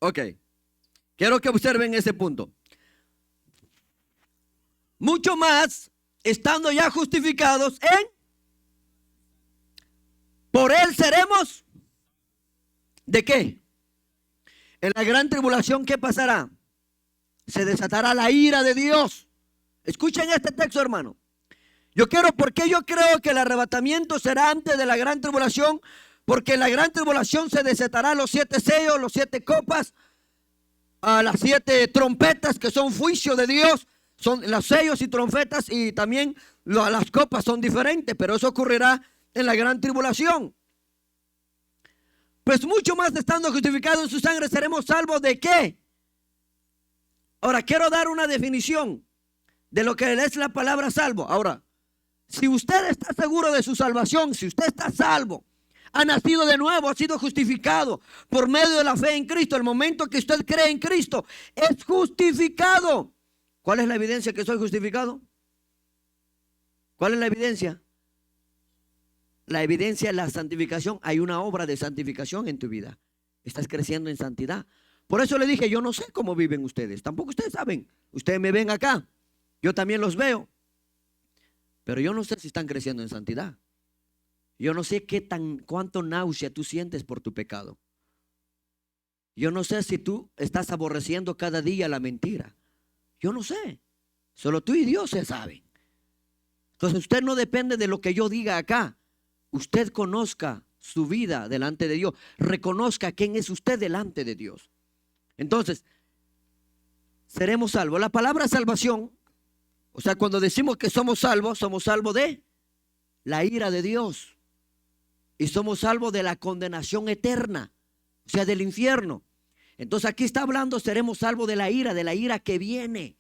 Ok, quiero que observen ese punto. Mucho más, estando ya justificados por Él seremos, ¿de qué? En la gran tribulación, ¿qué pasará? Se desatará la ira de Dios. Escuchen este texto, hermano. ¿Por qué yo creo que el arrebatamiento será antes de la gran tribulación? Porque en la gran tribulación se desatará los 7 sellos, los 7 copas, las 7 trompetas que son juicio de Dios. Son los sellos y trompetas, y también las copas son diferentes, pero eso ocurrirá en la gran tribulación. Pues mucho más, estando justificados en su sangre, seremos salvos ¿de qué? Ahora quiero dar una definición de lo que es la palabra salvo. Ahora, si usted está seguro de su salvación, si usted está salvo, ha nacido de nuevo, ha sido justificado por medio de la fe en Cristo, el momento que usted cree en Cristo, es justificado. ¿Cuál es la evidencia que soy justificado? ¿Cuál es la evidencia? La evidencia es la santificación. Hay una obra de santificación en tu vida. Estás creciendo en santidad. Por eso le dije, yo no sé cómo viven ustedes. Tampoco ustedes saben. Ustedes me ven acá. Yo también los veo. Pero yo no sé si están creciendo en santidad. Yo no sé cuánto náusea tú sientes por tu pecado. Yo no sé si tú estás aborreciendo cada día la mentira. Yo no sé. Solo tú y Dios se saben. Entonces usted no depende de lo que yo diga acá. Usted conozca su vida delante de Dios. Reconozca quién es usted delante de Dios. Entonces, seremos salvos. La palabra salvación, o sea, cuando decimos que somos salvos de la ira de Dios. Y somos salvos de la condenación eterna, o sea, del infierno. Entonces aquí está hablando, seremos salvos de la ira que viene.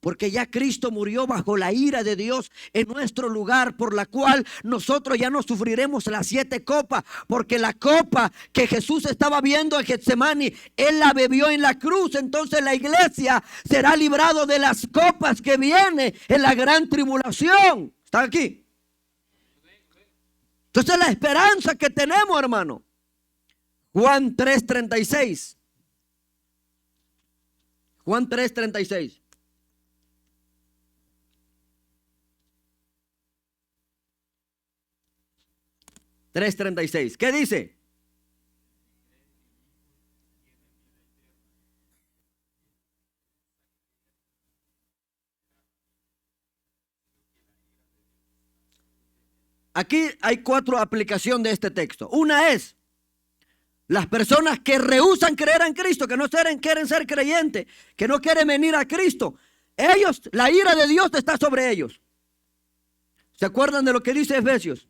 Porque ya Cristo murió bajo la ira de Dios en nuestro lugar, por la cual nosotros ya no sufriremos las 7 copas. Porque la copa que Jesús estaba viendo en Getsemaní, Él la bebió en la cruz. Entonces la iglesia será librado de las copas que viene en la gran tribulación. ¿Está aquí? Entonces la esperanza que tenemos, hermano. Juan 3:36. Juan 3:36. 3:36. ¿Qué dice? Aquí hay 4 aplicaciones de este texto. Una es las personas que rehúsan creer en Cristo, que no quieren ser creyentes, que no quieren venir a Cristo. Ellos, la ira de Dios está sobre ellos. ¿Se acuerdan de lo que dice Efesios?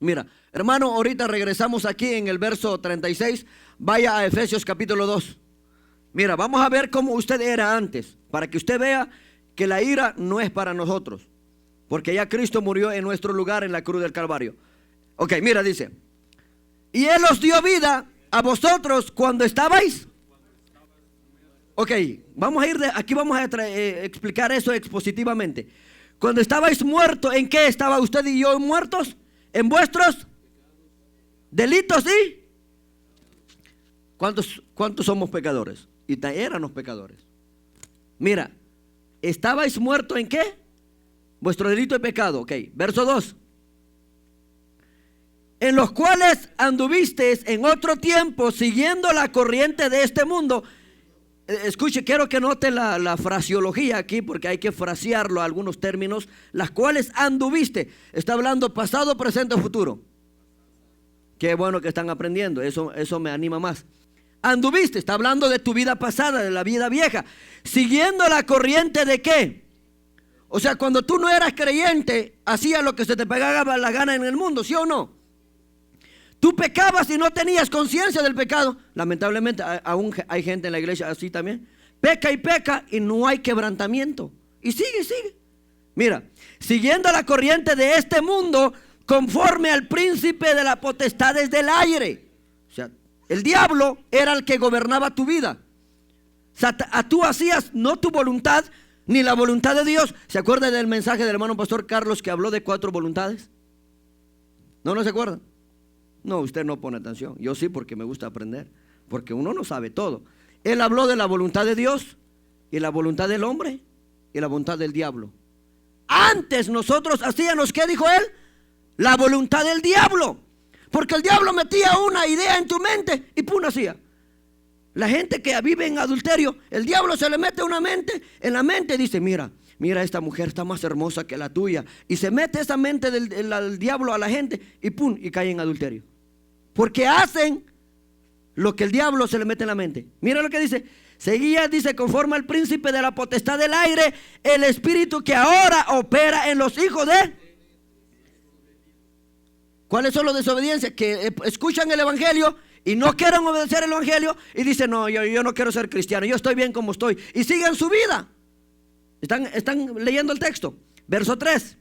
Mira, hermano, ahorita regresamos aquí en el verso 36. Vaya a Efesios capítulo 2. Mira, vamos a ver cómo usted era antes, para que usted vea que la ira no es para nosotros, porque ya Cristo murió en nuestro lugar en la cruz del Calvario. Ok, mira, dice: y Él os dio vida a vosotros cuando estabais. Ok, vamos a ir aquí, vamos a explicar eso expositivamente. Cuando estabais muertos, ¿en qué estaba usted y yo muertos? En vuestros delitos y ¿Cuántos somos pecadores? Y éramos pecadores. Mira, ¿estabais muertos en qué? Vuestro delito de pecado, ok. Verso 2. En los cuales anduvisteis en otro tiempo siguiendo la corriente de este mundo. Escuche, quiero que noten la fraseología aquí, porque hay que frasearlo, algunos términos. Las cuales anduviste. Está hablando pasado, presente o futuro. Qué bueno que están aprendiendo, eso me anima más. Anduviste, está hablando de tu vida pasada, de la vida vieja. Siguiendo la corriente de qué. O sea, cuando tú no eras creyente, hacías lo que se te pegaba la gana en el mundo, ¿sí o no? Tú pecabas y no tenías conciencia del pecado. Lamentablemente aún hay gente en la iglesia así también. Peca y no hay quebrantamiento. Y sigue. Mira, siguiendo la corriente de este mundo, conforme al príncipe de las potestades del aire. O sea, el diablo era el que gobernaba tu vida. O sea, tú hacías no tu voluntad, ni la voluntad de Dios. ¿Se acuerda del mensaje del hermano pastor Carlos que habló de 4 voluntades? ¿No se acuerdan? No, usted no pone atención. Yo sí, porque me gusta aprender. Porque uno no sabe todo. Él habló de la voluntad de Dios y la voluntad del hombre y la voluntad del diablo. Antes nosotros hacíamos, ¿qué dijo él? La voluntad del diablo. Porque el diablo metía una idea en tu mente y pum, hacía. La gente que vive en adulterio, el diablo se le mete en la mente y dice, mira, esta mujer está más hermosa que la tuya. Y se mete esa mente del diablo a la gente y pum, y cae en adulterio. Porque hacen lo que el diablo se le mete en la mente. Mira lo que dice. Seguía, dice, conforme al príncipe de la potestad del aire, el espíritu que ahora opera en los hijos de... ¿Cuáles son los desobedientes? Que escuchan el evangelio y no quieren obedecer el evangelio y dicen, no, yo no quiero ser cristiano, yo estoy bien como estoy. Y siguen su vida. Están leyendo el texto. Verso 3.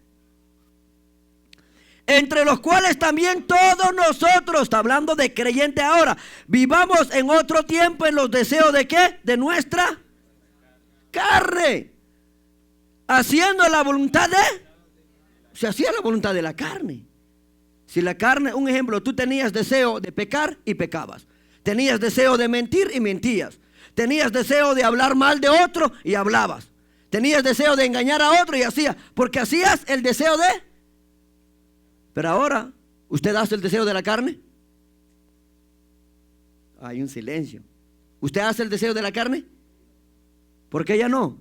Entre los cuales también todos nosotros, está hablando de creyente ahora, vivamos en otro tiempo en los deseos de ¿qué? De nuestra carne. Haciendo la voluntad de... Se hacía la voluntad de la carne. Si la carne, un ejemplo, tú tenías deseo de pecar y pecabas. Tenías deseo de mentir y mentías. Tenías deseo de hablar mal de otro y hablabas. Tenías deseo de engañar a otro y hacías. Porque hacías el deseo de... Pero ahora, ¿usted hace el deseo de la carne? Hay un silencio. ¿Usted hace el deseo de la carne? ¿Por qué ya no?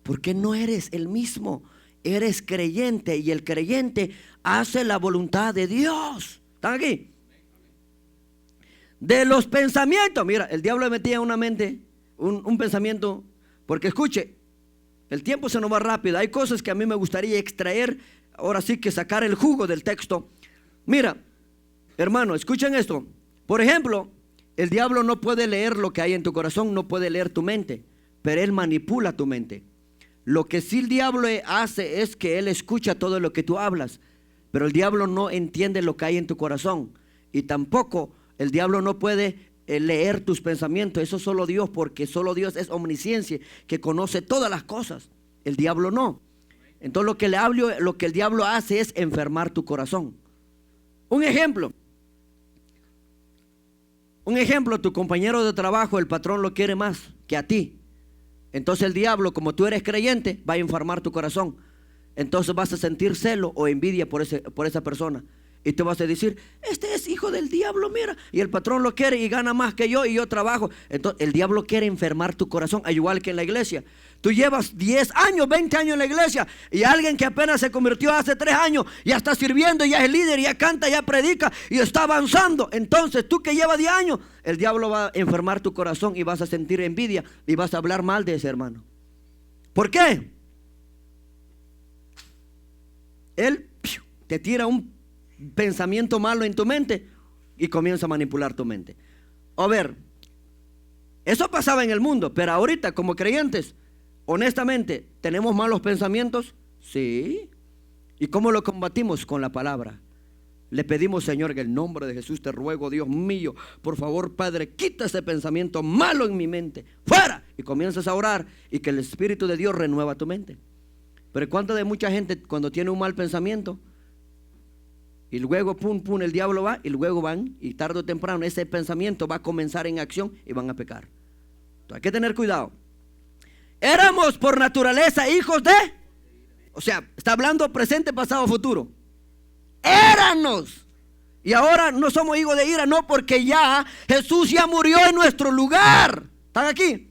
Porque no eres el mismo. Eres creyente y el creyente hace la voluntad de Dios. ¿Están aquí? De los pensamientos. Mira, el diablo metía en una mente un pensamiento. Porque escuche, el tiempo se nos va rápido. Hay cosas que a mí me gustaría extraer. Ahora sí que sacar el jugo del texto. Mira, hermano, escuchen esto. Por ejemplo, el diablo no puede leer lo que hay en tu corazón. No puede leer tu mente. Pero él manipula tu mente. Lo que sí el diablo hace es que él escucha todo lo que tú hablas, pero el diablo no entiende lo que hay en tu corazón. Y tampoco el diablo no puede leer tus pensamientos. Eso solo Dios, porque solo Dios es omnisciencia, que conoce todas las cosas. El diablo no. Entonces lo que el diablo hace es enfermar tu corazón. Un ejemplo, tu compañero de trabajo, el patrón lo quiere más que a ti. Entonces el diablo, como tú eres creyente, va a enfermar tu corazón. Entonces vas a sentir celo o envidia por esa persona. Y tú vas a decir, este es hijo del diablo, mira. Y el patrón lo quiere y gana más que yo y yo trabajo. Entonces el diablo quiere enfermar tu corazón, al igual que en la iglesia. Tú llevas 10 años, 20 años en la iglesia y alguien que apenas se convirtió hace 3 años ya está sirviendo, ya es líder, ya canta, ya predica y está avanzando. Entonces tú que llevas 10 años, el diablo va a enfermar tu corazón y vas a sentir envidia y vas a hablar mal de ese hermano. ¿Por qué? Él te tira un pensamiento malo en tu mente y comienza a manipular tu mente. A ver, eso pasaba en el mundo, pero ahorita como creyentes, honestamente, ¿tenemos malos pensamientos? Sí. ¿Y cómo lo combatimos? Con la palabra. Le pedimos, Señor, en el nombre de Jesús te ruego, Dios mío, por favor, Padre, quita ese pensamiento malo en mi mente, fuera. Y comienzas a orar y que el Espíritu de Dios renueva tu mente. Pero ¿cuánto de mucha gente cuando tiene un mal pensamiento Y luego, pum, pum, el diablo va y luego van, y tarde o temprano ese pensamiento va a comenzar en acción y van a pecar. Entonces, hay que tener cuidado. Éramos por naturaleza hijos de, o sea, está hablando presente, pasado, futuro. Éramos. Y ahora no somos hijos de ira, no, porque ya Jesús ya murió en nuestro lugar. ¿Están aquí?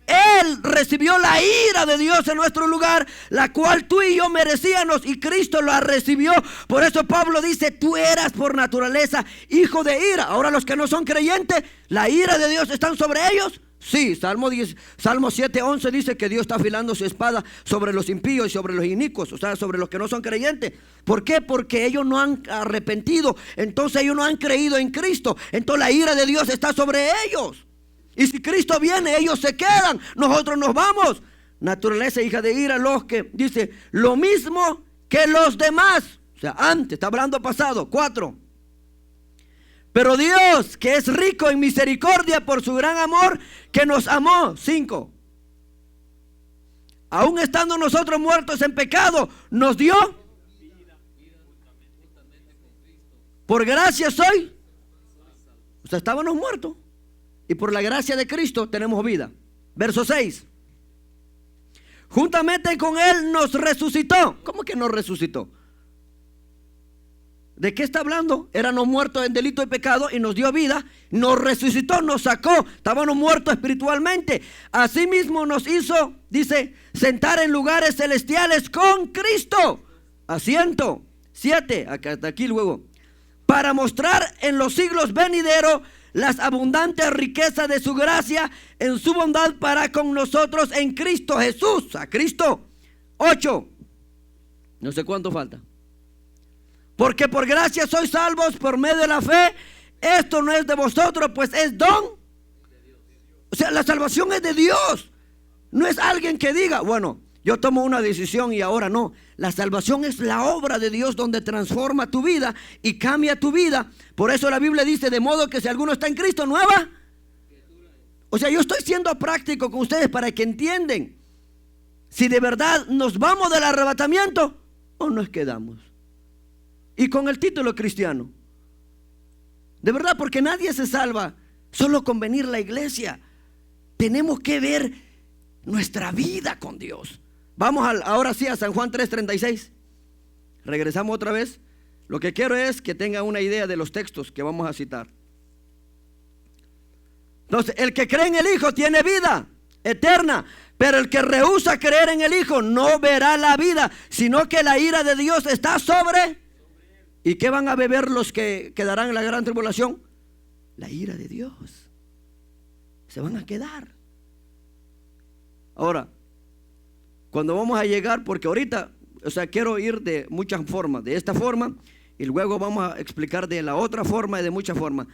Él recibió la ira de Dios en nuestro lugar, la cual tú y yo merecíamos, y Cristo la recibió. Por eso Pablo dice, tú eras por naturaleza hijo de ira. Ahora los que no son creyentes, ¿la ira de Dios está sobre ellos? Sí, Salmo 7:11 dice que Dios está afilando su espada sobre los impíos y sobre los inicuos, o sea, sobre los que no son creyentes. ¿Por qué? Porque ellos no han arrepentido, entonces ellos no han creído en Cristo. Entonces la ira de Dios está sobre ellos. Y si Cristo viene, ellos se quedan, nosotros nos vamos. Naturaleza hija de ira, los que, dice, lo mismo que los demás. O sea, antes, está hablando pasado. 4. Pero Dios, que es rico en misericordia por su gran amor, que nos amó. 5. Aún estando nosotros muertos en pecado, nos dio. Por gracia soy. O sea, estábamos muertos. Y por la gracia de Cristo tenemos vida. Verso 6. Juntamente con Él nos resucitó. ¿Cómo que nos resucitó? ¿De qué está hablando? Éramos muertos en delito y pecado y nos dio vida. Nos resucitó, nos sacó. Estábamos muertos espiritualmente. Asimismo nos hizo, dice, sentar en lugares celestiales con Cristo. Asiento. 7. Hasta aquí luego. Para mostrar en los siglos venideros las abundantes riquezas de su gracia en su bondad para con nosotros en Cristo Jesús. A Cristo. 8. No sé cuánto falta. Porque por gracia sois salvos por medio de la fe. Esto no es de vosotros, pues es don. O sea, la salvación es de Dios. No es alguien que diga, bueno, yo tomo una decisión y ahora no. La salvación es la obra de Dios donde transforma tu vida y cambia tu vida. Por eso la Biblia dice, de modo que si alguno está en Cristo, nueva. O sea, yo estoy siendo práctico con ustedes para que entiendan si de verdad nos vamos del arrebatamiento o nos quedamos. Y con el título cristiano. De verdad, porque nadie se salva solo con venir a la iglesia. Tenemos que ver nuestra vida con Dios. Vamos ahora sí a San Juan 3:36. Regresamos otra vez. Lo que quiero es que tengan una idea de los textos que vamos a citar. Entonces, el que cree en el Hijo tiene vida eterna, pero el que rehúsa creer en el Hijo no verá la vida, sino que la ira de Dios está sobre. ¿Y qué van a beber los que quedarán en la gran tribulación? La ira de Dios. Se van a quedar. Ahora, cuando vamos a llegar, porque ahorita, o sea, quiero ir de muchas formas, de esta forma, y luego vamos a explicar de la otra forma y de muchas formas.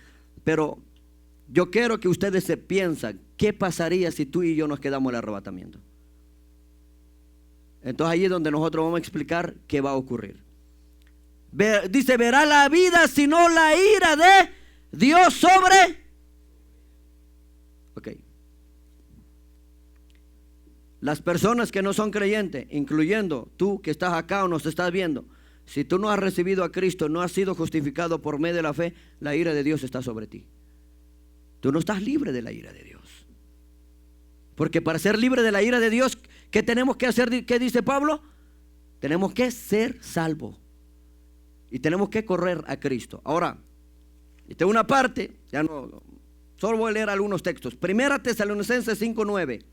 Pero yo quiero que ustedes se piensen, ¿qué pasaría si tú y yo nos quedamos en el arrebatamiento? Entonces ahí es donde nosotros vamos a explicar qué va a ocurrir. Dice, verá la vida, sino la ira de Dios sobre. Ok. Las personas que no son creyentes, incluyendo tú que estás acá o nos estás viendo, si tú no has recibido a Cristo, no has sido justificado por medio de la fe, la ira de Dios está sobre ti. Tú no estás libre de la ira de Dios. Porque para ser libre de la ira de Dios, ¿qué tenemos que hacer? ¿Qué dice Pablo? Tenemos que ser salvos. Y tenemos que correr a Cristo. Ahora, esta es una parte, ya no, solo voy a leer algunos textos. Primera Tesalonicenses 5:9.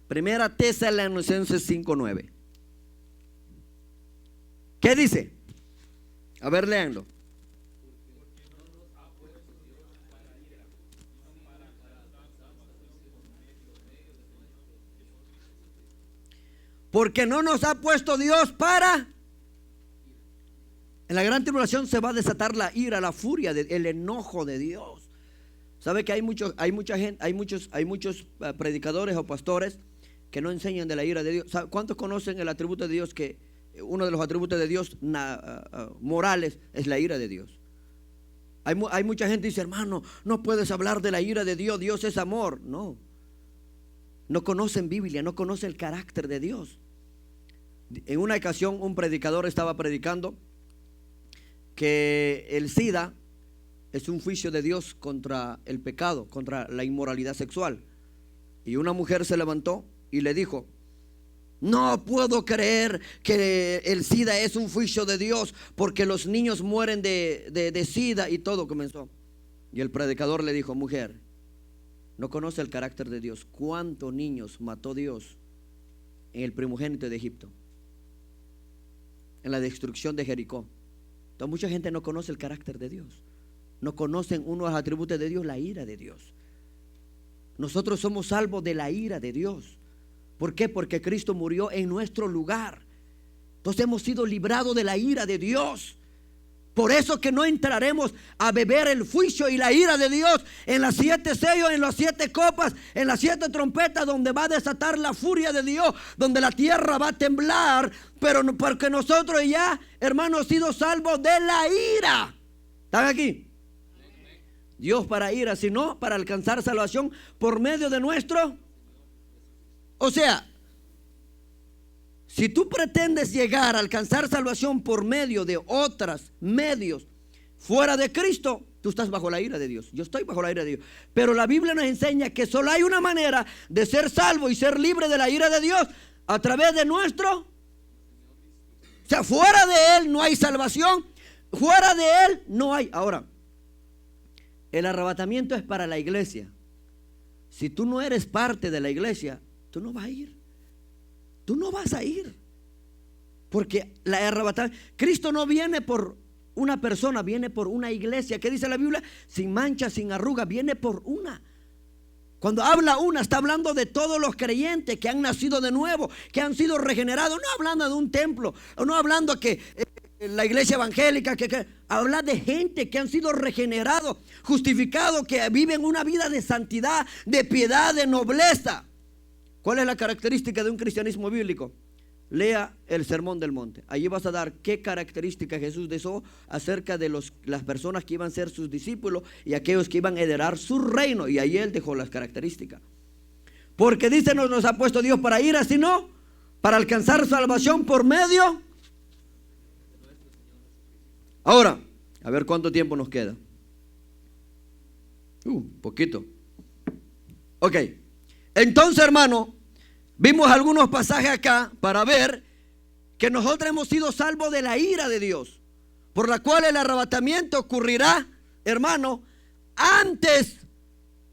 Primera Tesalonicenses 5:9. ¿Qué dice? A ver, léanlo. Porque no nos ha puesto Dios para. En la gran tribulación se va a desatar la ira, la furia, el enojo de Dios. ¿Sabe que hay mucha gente, hay muchos predicadores o pastores que no enseñan de la ira de Dios? ¿Cuántos conocen el atributo de Dios? Que uno de los atributos de Dios morales es la ira de Dios. Hay mucha gente que dice, hermano, no puedes hablar de la ira de Dios, Dios es amor. No conocen Biblia, no conocen el carácter de Dios. En una ocasión un predicador estaba predicando que el SIDA es un juicio de Dios contra el pecado, contra la inmoralidad sexual. Y una mujer se levantó y le dijo: no puedo creer que el SIDA es un juicio de Dios, porque los niños mueren de SIDA. Y todo comenzó. Y el predicador le dijo: mujer, no conoce el carácter de Dios. ¿Cuántos niños mató Dios en el primogénito de Egipto, en la destrucción de Jericó? Entonces mucha gente no conoce el carácter de Dios, no conocen unos atributos de Dios, la ira de Dios. Nosotros somos salvos de la ira de Dios. ¿Por qué? Porque Cristo murió en nuestro lugar. Entonces hemos sido librados de la ira de Dios. Por eso que no entraremos a beber el juicio y la ira de Dios en las 7 sellos, en las 7 copas, en las 7 trompetas, donde va a desatar la furia de Dios, donde la tierra va a temblar. Pero no, porque nosotros ya, hermanos, hemos sido salvos de la ira. ¿Están aquí? Dios para ira, sino para alcanzar salvación por medio de nuestro. O sea, si tú pretendes llegar a alcanzar salvación por medio de otros medios fuera de Cristo, tú estás bajo la ira de Dios. Yo estoy bajo la ira de Dios. Pero la Biblia nos enseña que solo hay una manera de ser salvo y ser libre de la ira de Dios: a través de nuestro. O sea, fuera de Él no hay salvación. Fuera de Él no hay. Ahora, el arrebatamiento es para la iglesia. Si tú no eres parte de la iglesia, tú no vas a ir. Tú no vas a ir. Porque la arrebatamiento, Cristo no viene por una persona, viene por una iglesia. ¿Qué dice la Biblia? Sin mancha, sin arruga, viene por una. Cuando habla una, está hablando de todos los creyentes que han nacido de nuevo, que han sido regenerados. No hablando de un templo, no hablando que la iglesia evangélica, que habla de gente que han sido regenerados, justificados, que viven una vida de santidad, de piedad, de nobleza. ¿Cuál es la característica de un cristianismo bíblico? Lea el Sermón del Monte. Allí vas a dar qué características Jesús dejó acerca de las personas que iban a ser sus discípulos y aquellos que iban a heredar su reino. Y ahí Él dejó las características. Porque dice, no nos ha puesto Dios para ira, sino para alcanzar salvación por medio. Ahora, a ver cuánto tiempo nos queda. Poquito. Ok. Entonces, hermano, vimos algunos pasajes acá para ver que nosotros hemos sido salvos de la ira de Dios, por la cual el arrebatamiento ocurrirá, hermano, antes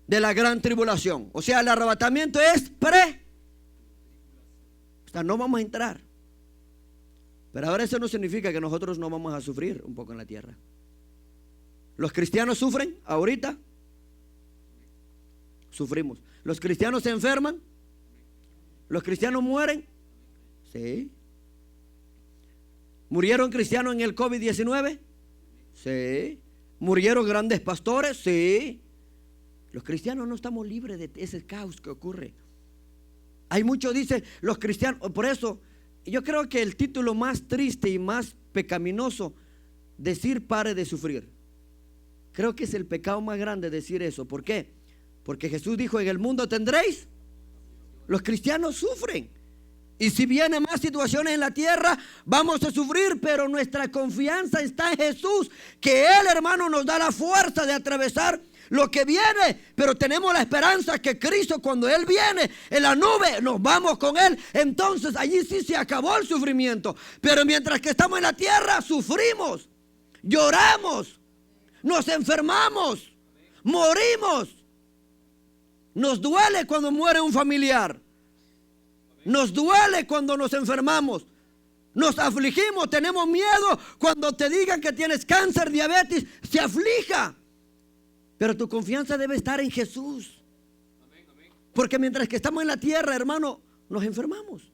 de la gran tribulación. O sea, el arrebatamiento es o sea, no vamos a entrar. Pero ahora eso no significa que nosotros no vamos a sufrir un poco en la tierra. Los cristianos sufren ahorita. Sufrimos. Los cristianos se enferman. Los cristianos mueren. Sí. ¿Murieron cristianos en el COVID-19? Sí. ¿Murieron grandes pastores? Sí. Los cristianos no estamos libres de ese caos que ocurre. Hay muchos dicen los cristianos. Por eso yo creo que el título más triste y más pecaminoso, decir pare de sufrir. Creo que es el pecado más grande decir eso. ¿Por qué? Porque Jesús dijo, en el mundo tendréis. Los cristianos sufren. Y si vienen más situaciones en la tierra, vamos a sufrir. Pero nuestra confianza está en Jesús, que Él, hermano, nos da la fuerza de atravesar lo que viene. Pero tenemos la esperanza que Cristo, cuando Él viene en la nube, nos vamos con Él. Entonces allí sí se acabó el sufrimiento. Pero mientras que estamos en la tierra, sufrimos, lloramos, nos enfermamos, morimos. Nos duele cuando muere un familiar. Nos duele cuando nos enfermamos. Nos afligimos, tenemos miedo cuando te digan que tienes cáncer, diabetes, se aflija. Pero tu confianza debe estar en Jesús. Porque mientras que estamos en la tierra, hermano, nos enfermamos.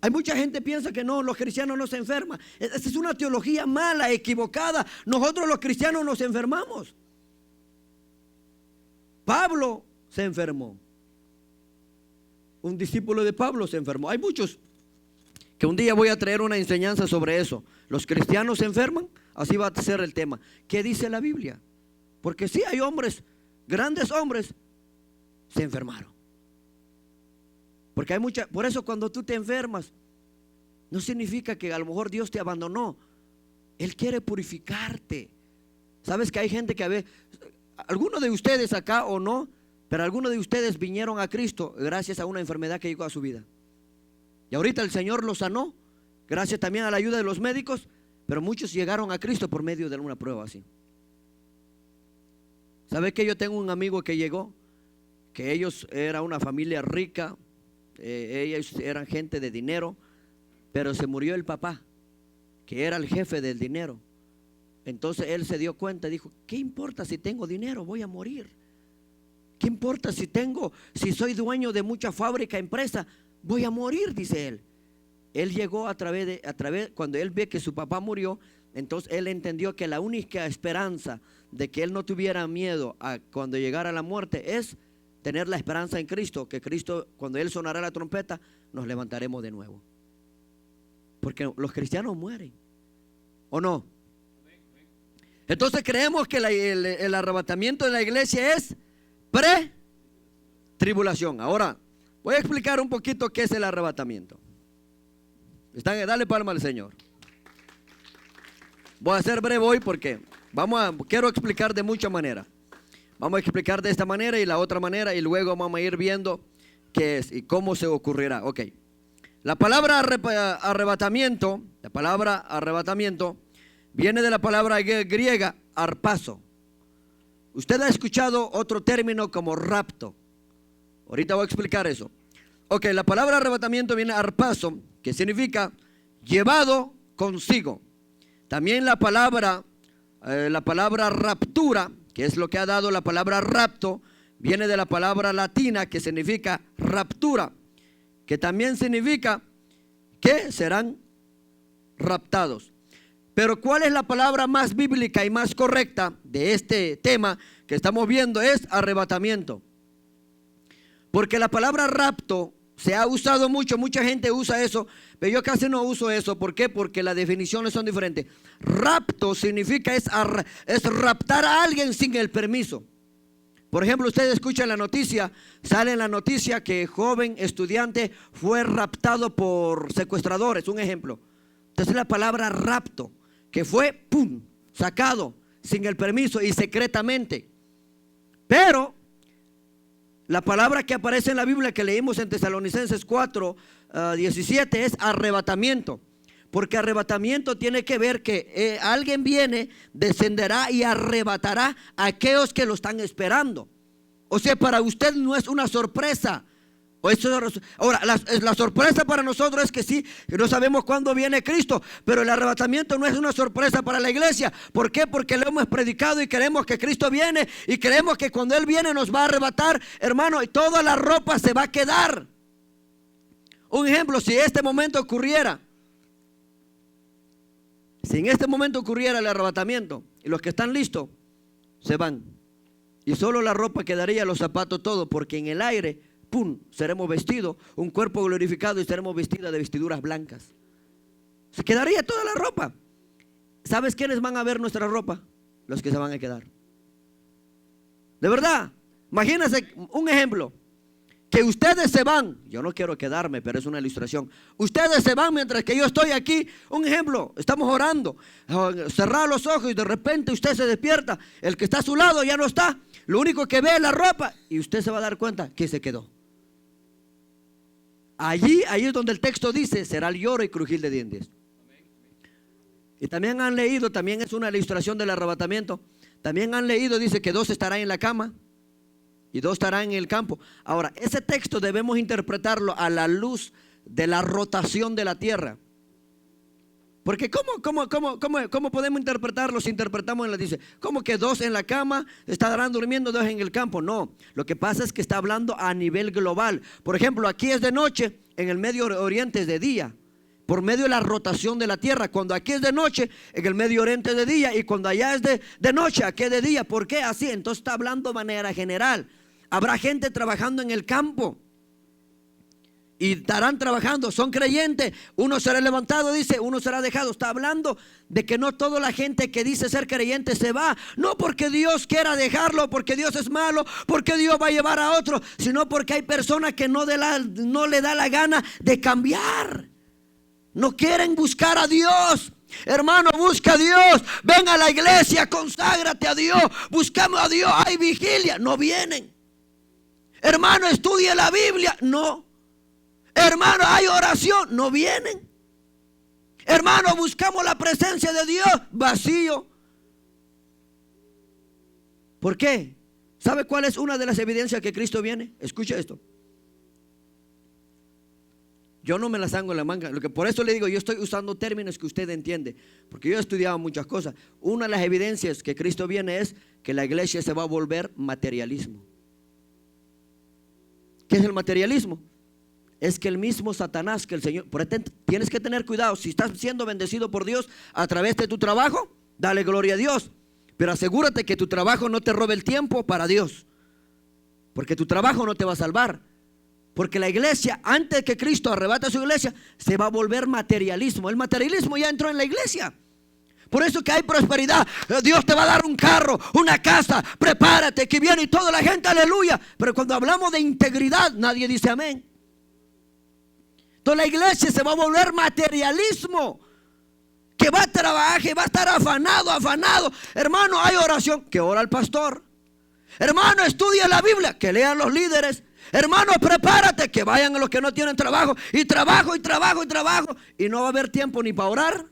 Hay mucha gente que piensa que no, los cristianos no se enferman. Esa es una teología mala, equivocada. Nosotros los cristianos nos enfermamos. Pablo se enfermó. Un discípulo de Pablo se enfermó. Hay muchos que un día voy a traer una enseñanza sobre eso. ¿Los cristianos se enferman? Así va a ser el tema. ¿Qué dice la Biblia? Porque sí hay hombres, grandes hombres, se enfermaron. Porque hay por eso cuando tú te enfermas, no significa que a lo mejor Dios te abandonó. Él quiere purificarte. Sabes que hay gente que a veces, algunos de ustedes acá o no, pero algunos de ustedes vinieron a Cristo gracias a una enfermedad que llegó a su vida. Y ahorita el Señor los sanó, gracias también a la ayuda de los médicos, pero muchos llegaron a Cristo por medio de una prueba así. ¿Sabe que yo tengo un amigo que llegó? Que ellos eran una familia rica, ellos eran gente de dinero, pero se murió el papá, que era el jefe del dinero. Entonces él se dio cuenta y dijo: ¿qué importa si tengo dinero? Voy a morir. ¿Qué importa si soy dueño de mucha fábrica, empresa? Voy a morir, dice él. Él llegó a través, cuando él ve que su papá murió, entonces él entendió que la única esperanza de que él no tuviera miedo a cuando llegara la muerte es tener la esperanza en Cristo, que Cristo, cuando él sonará la trompeta, nos levantaremos de nuevo. Porque los cristianos mueren, ¿o no? Entonces creemos que el arrebatamiento de la iglesia es pre-tribulación. Ahora voy a explicar un poquito qué es el arrebatamiento. Dale palma al Señor. Voy a ser breve hoy porque quiero explicar de muchas maneras. Vamos a explicar de esta manera y la otra manera, y luego vamos a ir viendo qué es y cómo se ocurrirá. Ok. La palabra arrebatamiento viene de la palabra griega arpazo. Usted ha escuchado otro término como rapto. Ahorita voy a explicar eso. Ok, la palabra arrebatamiento viene arpazo, que significa llevado consigo. También la palabra raptura, que es lo que ha dado la palabra rapto, viene de la palabra latina que significa raptura, que también significa que serán raptados. Pero ¿cuál es la palabra más bíblica y más correcta de este tema que estamos viendo? Es arrebatamiento. Porque la palabra rapto se ha usado mucho, mucha gente usa eso, pero yo casi no uso eso. ¿Por qué? Porque las definiciones son diferentes. Rapto significa es raptar a alguien sin el permiso. Por ejemplo, ustedes escuchan la noticia, sale en la noticia que joven estudiante fue raptado por secuestradores, un ejemplo. Entonces la palabra rapto, que fue sacado sin el permiso y secretamente. Pero la palabra que aparece en la Biblia que leímos en Tesalonicenses 4:17 es arrebatamiento. Porque arrebatamiento tiene que ver que alguien viene, descenderá y arrebatará a aquellos que lo están esperando. O sea, para usted no es una sorpresa. Ahora, la sorpresa para nosotros es que sí, que no sabemos cuándo viene Cristo, pero el arrebatamiento no es una sorpresa para la iglesia. ¿Por qué? Porque lo hemos predicado y creemos que Cristo viene y creemos que cuando Él viene nos va a arrebatar, hermano, y toda la ropa se va a quedar. Un ejemplo, si en este momento ocurriera el arrebatamiento y los que están listos se van y solo la ropa quedaría, los zapatos, todo, porque en el aire seremos vestidos, un cuerpo glorificado, y seremos vestidos de vestiduras blancas. Se quedaría toda la ropa. ¿Sabes quiénes van a ver nuestra ropa? Los que se van a quedar. De verdad, imagínense un ejemplo, que ustedes se van. Yo no quiero quedarme, pero es una ilustración. Ustedes se van mientras que yo estoy aquí. Un ejemplo, estamos orando, cerrar los ojos y de repente usted se despierta. El que está a su lado ya no está. Lo único que ve es la ropa y usted se va a dar cuenta que se quedó. Ahí es donde el texto dice: será el lloro y crujir de dientes. Y también han leído, también es una ilustración del arrebatamiento. También han leído, dice que 2 estarán en la cama y 2 estarán en el campo. Ahora, ese texto debemos interpretarlo a la luz de la rotación de la tierra. Porque ¿cómo podemos interpretarlo si interpretamos en la dice? ¿Cómo que 2 en la cama estarán durmiendo, 2 en el campo? No, lo que pasa es que está hablando a nivel global. Por ejemplo, aquí es de noche, en el Medio Oriente es de día, por medio de la rotación de la tierra. Cuando aquí es de noche, en el Medio Oriente es de día, y cuando allá es de noche, aquí es de día. ¿Por qué así? Entonces está hablando de manera general. Habrá gente trabajando en el campo y estarán trabajando, son creyentes. Uno será levantado, dice, uno será dejado. Está hablando de que no toda la gente que dice ser creyente se va, no porque Dios quiera dejarlo, porque Dios es malo, porque Dios va a llevar a otro, sino porque hay personas que no le da la gana de cambiar. No quieren buscar a Dios. Hermano, busca a Dios. Ven a la iglesia, conságrate a Dios. Buscamos a Dios. Hay vigilia. No vienen. Hermano, estudia la Biblia. No. Hermano, hay oración. No vienen. Hermano, buscamos la presencia de Dios. Vacío. ¿Por qué? ¿Sabe cuál es una de las evidencias que Cristo viene? Escuche esto. Yo no me las hago en la manga. Por eso le digo, yo estoy usando términos que usted entiende. Porque yo he estudiado muchas cosas. Una de las evidencias que Cristo viene es que la iglesia se va a volver materialismo. ¿Qué es el materialismo? Es que el mismo Satanás, que el Señor, por eso tienes que tener cuidado. Si estás siendo bendecido por Dios a través de tu trabajo, dale gloria a Dios. Pero asegúrate que tu trabajo no te robe el tiempo para Dios. Porque tu trabajo no te va a salvar. Porque la iglesia, antes que Cristo arrebate su iglesia, se va a volver materialismo. El materialismo ya entró en la iglesia. Por eso que hay prosperidad. Dios te va a dar un carro, una casa. Prepárate que viene y toda la gente, aleluya. Pero cuando hablamos de integridad, nadie dice amén. Entonces la iglesia se va a volver materialismo. Que va a trabajar, que va a estar afanado. Hermano, hay oración, que ora el pastor. Hermano, estudia la Biblia, que lean los líderes. Hermano, prepárate, que vayan a los que no tienen trabajo. Y trabajo. Y no va a haber tiempo ni para orar,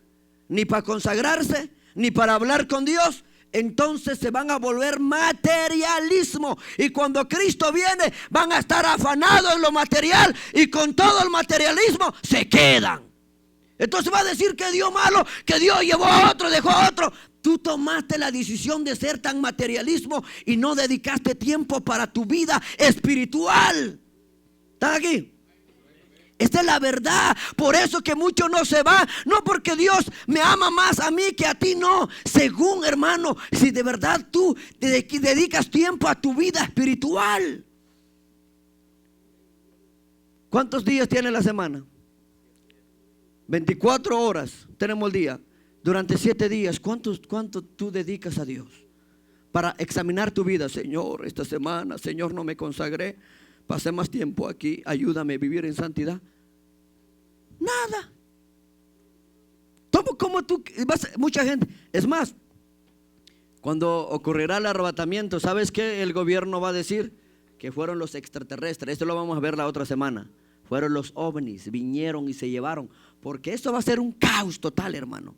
ni para consagrarse, ni para hablar con Dios. Entonces se van a volver materialismo. Y cuando Cristo viene, van a estar afanados en lo material. Y con todo el materialismo se quedan. Entonces va a decir que Dios malo, que Dios llevó a otro, dejó a otro. Tú tomaste la decisión de ser tan materialismo y no dedicaste tiempo para tu vida espiritual. ¿Están aquí? Esta es la verdad. Por eso que muchos no se van. No porque Dios me ama más a mí que a ti, no. Según, hermano, si de verdad tú te dedicas tiempo a tu vida espiritual. ¿Cuántos días tiene la semana? 24 horas tenemos el día. Durante 7 días, ¿cuánto tú dedicas a Dios? Para examinar tu vida. Señor, esta semana, Señor, no me consagré. Pasé más tiempo aquí. Ayúdame a vivir en santidad. Nada. ¿Cómo tú vas? Mucha gente. Es más, cuando ocurrirá el arrebatamiento, ¿sabes qué? El gobierno va a decir que fueron los extraterrestres. Esto lo vamos a ver la otra semana. Fueron los ovnis, vinieron y se llevaron. Porque esto va a ser un caos total, hermano.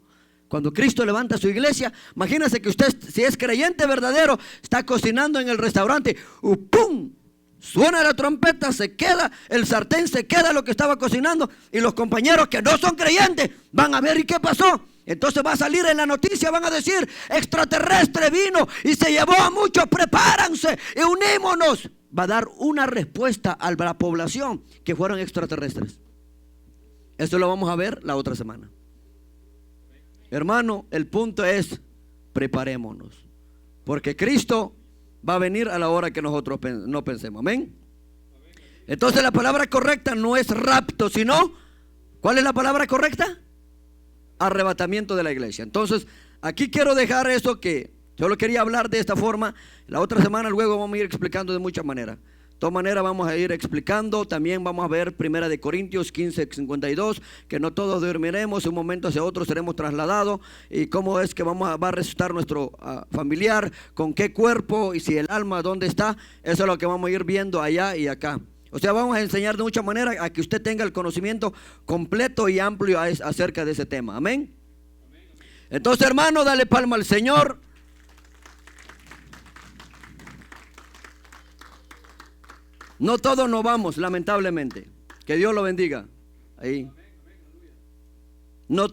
Cuando Cristo levanta su iglesia, imagínese que usted, si es creyente verdadero, está cocinando en el restaurante, ¡pum! Suena la trompeta, se queda, el sartén se queda lo que estaba cocinando, y los compañeros que no son creyentes van a ver, ¿y qué pasó? Entonces va a salir en la noticia, van a decir, extraterrestre vino y se llevó a muchos, prepárense y unémonos. Va a dar una respuesta a la población que fueron extraterrestres. Esto lo vamos a ver la otra semana. Hermano, el punto es, preparémonos, porque Cristo va a venir a la hora que nosotros no pensemos. Amén. Entonces la palabra correcta no es rapto, sino, ¿cuál es la palabra correcta? Arrebatamiento de la iglesia. Entonces aquí quiero dejar eso, que solo quería hablar de esta forma. La otra semana luego vamos a ir explicando de muchas maneras. De todas maneras vamos a ir explicando. También vamos a ver 1 Corintios 15:52, que no todos dormiremos, un momento hacia otro seremos trasladados, y cómo es que va a resucitar nuestro familiar, con qué cuerpo, y si el alma dónde está. Eso es lo que vamos a ir viendo allá y acá. O sea, vamos a enseñar de muchas maneras a que usted tenga el conocimiento completo y amplio acerca de ese tema. Amén. Entonces, hermano, dale palma al Señor. No todos nos vamos, lamentablemente. Que Dios lo bendiga. Ahí. No